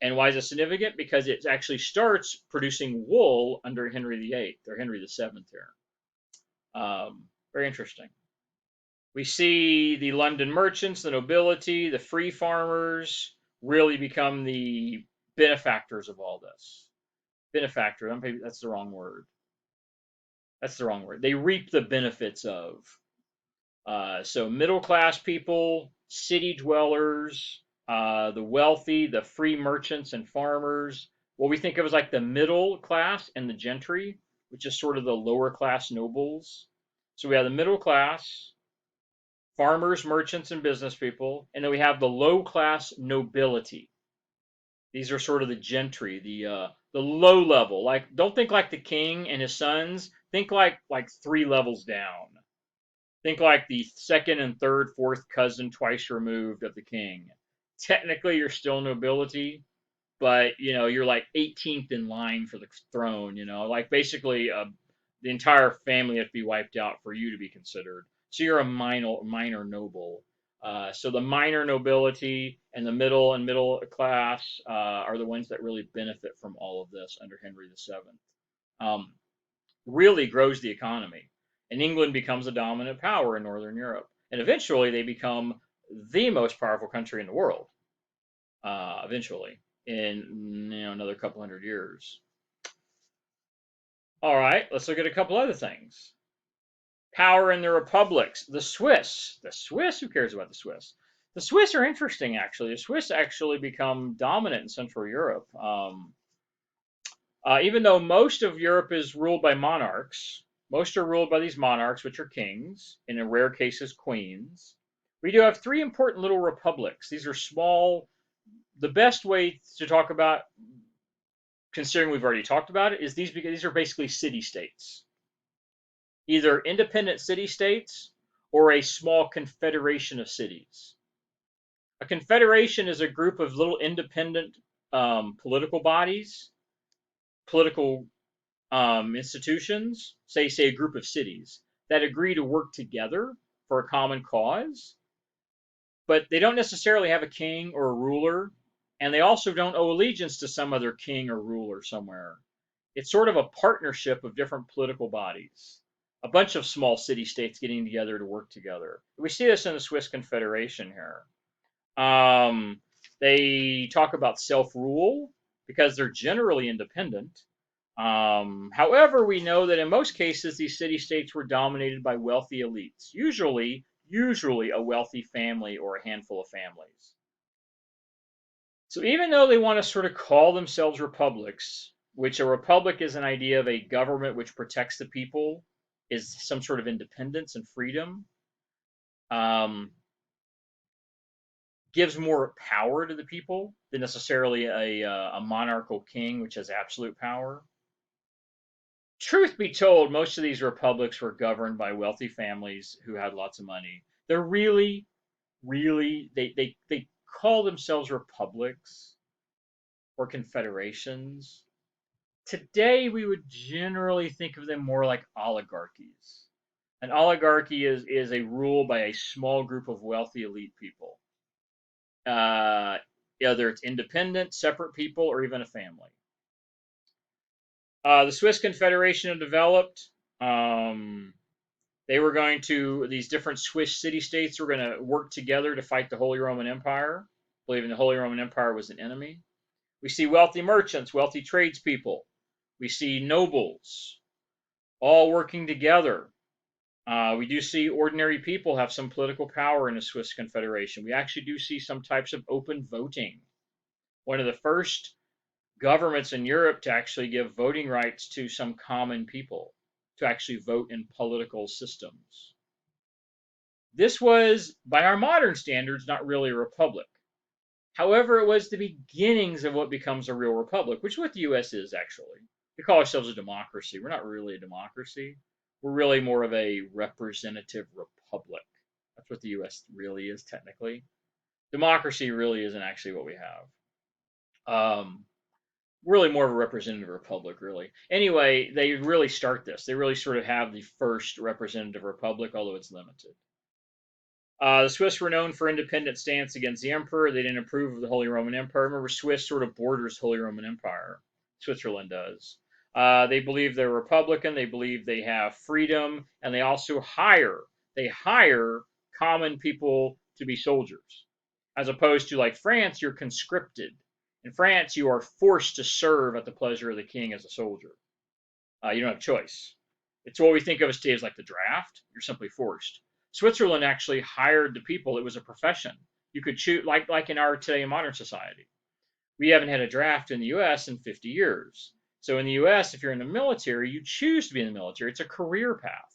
Speaker 1: And why is it significant? Because it actually starts producing wool under Henry VIII, or Henry VII here. Very interesting. We see the London merchants, the nobility, the free farmers really become the benefactors of all this. Benefactor, that's the wrong word. That's the wrong word. They reap the benefits of. So middle-class people, city dwellers, the wealthy, the free merchants and farmers, what we think of as like the middle class and the gentry, which is sort of the lower class nobles. So we have the middle class, farmers, merchants, and business people, and then we have the low class nobility. These are sort of the gentry, the low level. Like, don't think like the king and his sons. Think like 3 levels down. Think like the second and third, fourth cousin twice removed of the king. Technically, you're still nobility, but you're like 18th in line for the throne. Like basically the entire family has to be wiped out for you to be considered. So you're a minor noble. So the minor nobility and the middle class are the ones that really benefit from all of this under Henry VII. Really grows the economy. And England becomes a dominant power in Northern Europe. And eventually they become the most powerful country in the world. Eventually, in another couple hundred years. All right, let's look at a couple other things. Power in the republics. The Swiss, who cares about the Swiss? The Swiss are interesting, actually. The Swiss actually become dominant in Central Europe. Even though most of Europe is ruled by monarchs, most are ruled by these monarchs, which are kings, and in rare cases, queens. We do have 3 important little republics. These are small. The best way to talk about considering we've already talked about it, is these are basically city-states, either independent city-states or a small confederation of cities. A confederation is a group of little independent political bodies, political institutions, say a group of cities that agree to work together for a common cause, but they don't necessarily have a king or a ruler, and they also don't owe allegiance to some other king or ruler somewhere. It's sort of a partnership of different political bodies, a bunch of small city states getting together to work together. We see this in the Swiss Confederation here. Um, they talk about self rule because they're generally independent. However, we know that in most cases, these city states were dominated by wealthy elites, usually a wealthy family or a handful of families. So even though they want to sort of call themselves republics, which a republic is an idea of a government which protects the people, is some sort of independence and freedom, um, gives more power to the people than necessarily a monarchical king, which has absolute power. Truth be told, most of these republics were governed by wealthy families who had lots of money. They're really, they call themselves republics or confederations. Today, we would generally think of them more like oligarchies. An oligarchy is a rule by a small group of wealthy elite people. Uh, Whether it's independent, separate people, or even a family. The Swiss Confederation had developed. They were going to, these different Swiss city states were going to work together to fight the Holy Roman Empire, believing the Holy Roman Empire was an enemy. We see wealthy merchants, wealthy tradespeople. We see nobles all working together. We do see ordinary people have some political power in the Swiss Confederation. We actually do see some types of open voting. One of the first governments in Europe to actually give voting rights to some common people to actually vote in political systems. This was, by our modern standards, not really a republic. However, it was the beginnings of what becomes a real republic, which is what the US is actually. We call ourselves a democracy. We're not really a democracy. We're really more of a representative republic. That's what the US really is technically. Democracy really isn't actually what we have. Really more of a representative republic, really. Anyway, they really start this. They really sort of have the first representative republic, although it's limited. The Swiss were known for independent stance against the emperor. They didn't approve of the Holy Roman Empire. Remember, Swiss sort of borders Holy Roman Empire. Switzerland does. They believe they're Republican. They believe they have freedom, and they also hire common people to be soldiers, as opposed to like France, you're conscripted. In France, you are forced to serve at the pleasure of the king as a soldier. You don't have a choice. It's what we think of as today as like the draft. You're simply forced. Switzerland actually hired the people. It was a profession. You could choose, like in our today modern society. We haven't had a draft in the U.S. in 50 years. So in the U.S., if you're in the military, you choose to be in the military. It's a career path.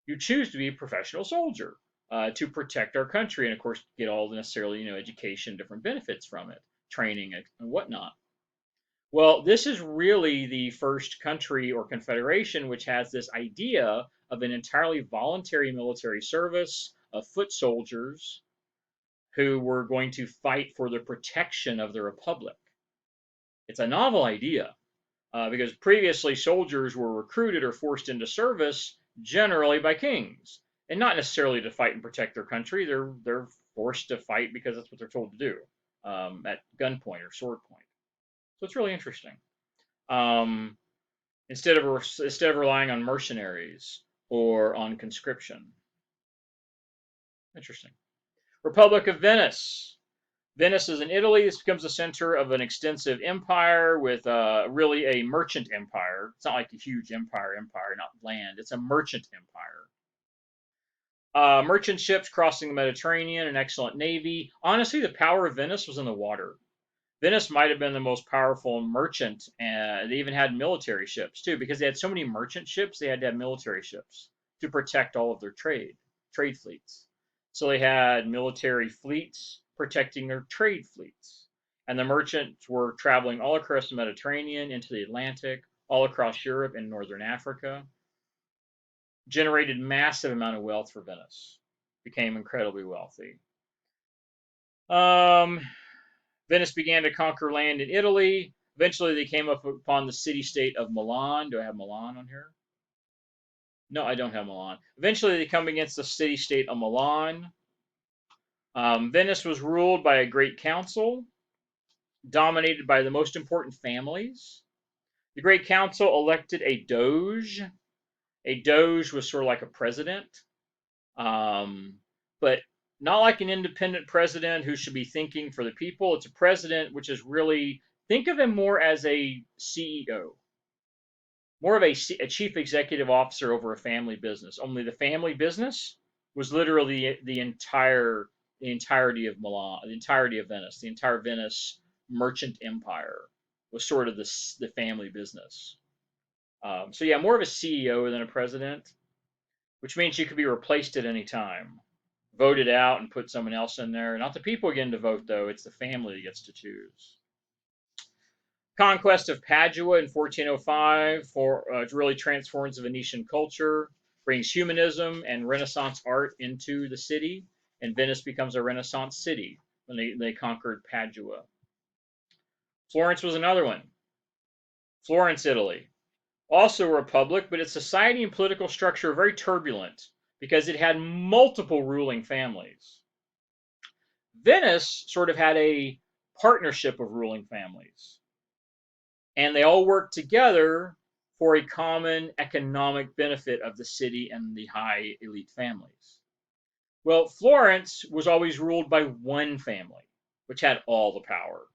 Speaker 1: You choose to be a professional soldier to protect our country, and of course, get all the necessarily education, different benefits from it, training, and whatnot. Well, this is really the first country or confederation which has this idea of an entirely voluntary military service of foot soldiers who were going to fight for the protection of the republic. It's a novel idea because previously soldiers were recruited or forced into service generally by kings, and not necessarily to fight and protect their country. They're forced to fight because that's what they're told to do at gunpoint or sword point. So it's really interesting. Um, instead of relying on mercenaries or on conscription. Interesting. Republic of Venice. Venice is in Italy. This becomes the center of an extensive empire with really a merchant empire. It's not like a huge empire, not land. It's a merchant empire. Merchant ships crossing the Mediterranean, an excellent navy. Honestly, the power of Venice was in the water. Venice might have been the most powerful merchant, and they even had military ships too, because they had so many merchant ships. They had to have military ships to protect all of their trade fleets. So they had military fleets protecting their trade fleets, And the merchants were traveling all across the Mediterranean, into the Atlantic, all across Europe and northern Africa. Generated massive amount of wealth for Venice. Became incredibly wealthy. Venice began to conquer land in Italy. Eventually, they came up upon the city-state of Milan. Do I have Milan on here? No, I don't have Milan. Eventually, they come against the city-state of Milan. Venice was ruled by a great council, dominated by the most important families. The Great Council elected a doge. A doge was sort of like a president, but not like an independent president who should be thinking for the people. It's a president which is really, think of him more as a CEO, more of a chief executive officer over a family business. Only the family business was literally the entirety of Milan, the entirety of Venice, the entire Venice merchant empire was sort of the family business. So yeah, more of a CEO than a president, which means you could be replaced at any time, voted out and put someone else in there. Not the people getting to vote, though. It's the family that gets to choose. Conquest of Padua in 1405 really transforms the Venetian culture, brings humanism and Renaissance art into the city, and Venice becomes a Renaissance city when they conquered Padua. Florence was another one. Florence, Italy. Also a republic, but its society and political structure are very turbulent because it had multiple ruling families. Venice sort of had a partnership of ruling families, and they all worked together for a common economic benefit of the city and the high elite families. Well, Florence was always ruled by one family, which had all the power.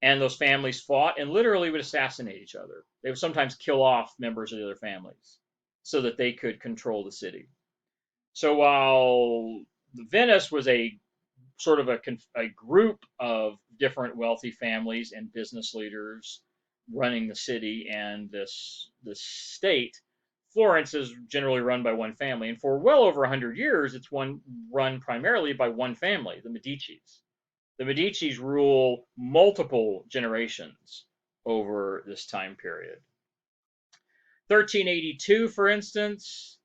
Speaker 1: And those families fought and literally would assassinate each other. They would sometimes kill off members of the other families so that they could control the city. So while Venice was a sort of a group of different wealthy families and business leaders running the city and this state, Florence is generally run by one family. And for well over 100 years, it's run primarily by one family, the Medicis. The Medicis rule multiple generations over this time period. 1382, for instance,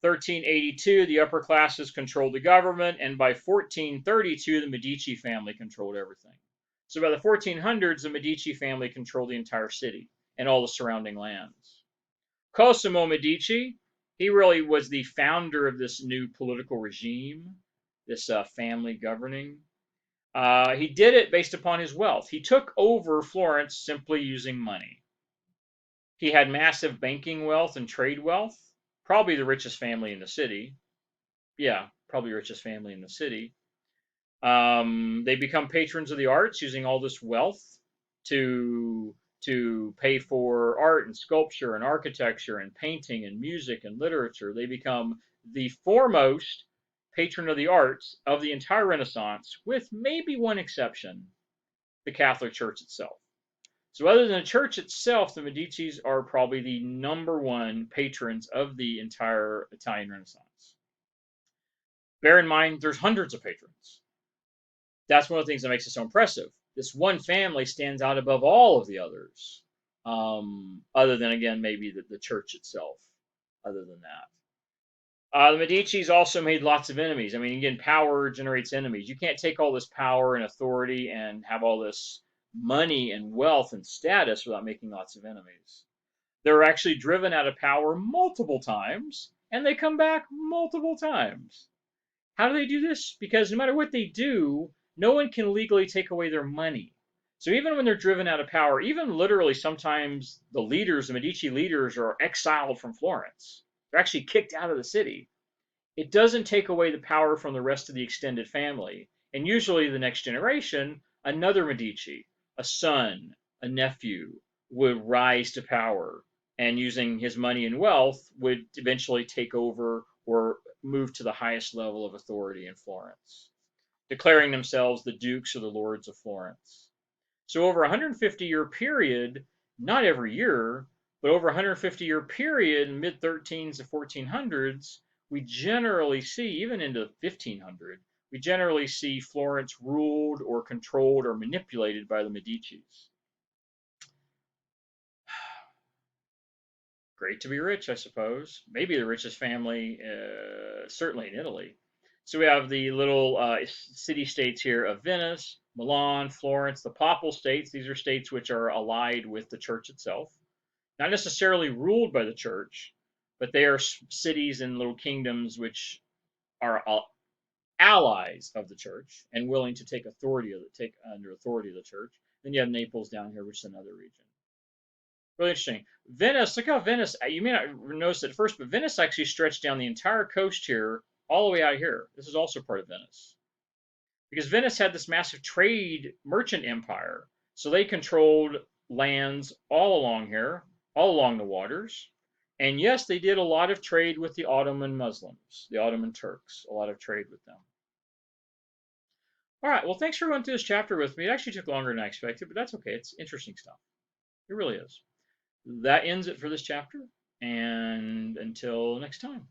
Speaker 1: 1382, the upper classes controlled the government, and by 1432, the Medici family controlled everything. So by the 1400s, the Medici family controlled the entire city and all the surrounding lands. Cosimo Medici, he really was the founder of this new political regime, this family governing. He did it based upon his wealth. He took over Florence simply using money. He had massive banking wealth and trade wealth, probably the richest family in the city. Yeah, probably the richest family in the city. They become patrons of the arts, using all this wealth to pay for art and sculpture and architecture and painting and music and literature. They become the foremost patron of the arts of the entire Renaissance, with maybe one exception, the Catholic Church itself. So other than the church itself, the Medicis are probably the #1 patrons of the entire Italian Renaissance. Bear in mind, there's hundreds of patrons. That's one of the things that makes it so impressive. This one family stands out above all of the others, other than, again, maybe the church itself, other than that. The Medicis also made lots of enemies. I mean, again, power generates enemies. You can't take all this power and authority and have all this money and wealth and status without making lots of enemies. They're actually driven out of power multiple times, and they come back multiple times. How do they do this? Because no matter what they do, no one can legally take away their money. So even when they're driven out of power, even literally sometimes the Medici leaders are exiled from Florence. They're actually kicked out of the city. It doesn't take away the power from the rest of the extended family. And usually the next generation, another Medici, a son, a nephew, would rise to power, and using his money and wealth would eventually take over or move to the highest level of authority in Florence, declaring themselves the dukes or the lords of Florence. So over a 150-year period, not every year, but over a 150-year period in mid-13s to 1400s, we generally see, even into 1500, we generally see Florence ruled or controlled or manipulated by the Medicis. Great to be rich, I suppose. Maybe the richest family, certainly in Italy. So we have the little city-states here of Venice, Milan, Florence, the Papal States. These are states which are allied with the church itself. Not necessarily ruled by the church, but they are cities and little kingdoms which are allies of the church and willing to take take under authority of the church. Then you have Naples down here, which is another region. Really interesting. Venice, look how Venice, you may not notice it at first, but Venice actually stretched down the entire coast here, all the way out here. This is also part of Venice. Because Venice had this massive trade merchant empire. So they controlled lands all along here, all along the waters. And yes, they did a lot of trade with the Ottoman Muslims, the Ottoman Turks, a lot of trade with them. All right, well, thanks for going through this chapter with me. It actually took longer than I expected, but that's okay. It's interesting stuff. It really is. That ends it for this chapter. And until next time,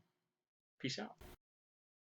Speaker 1: peace out.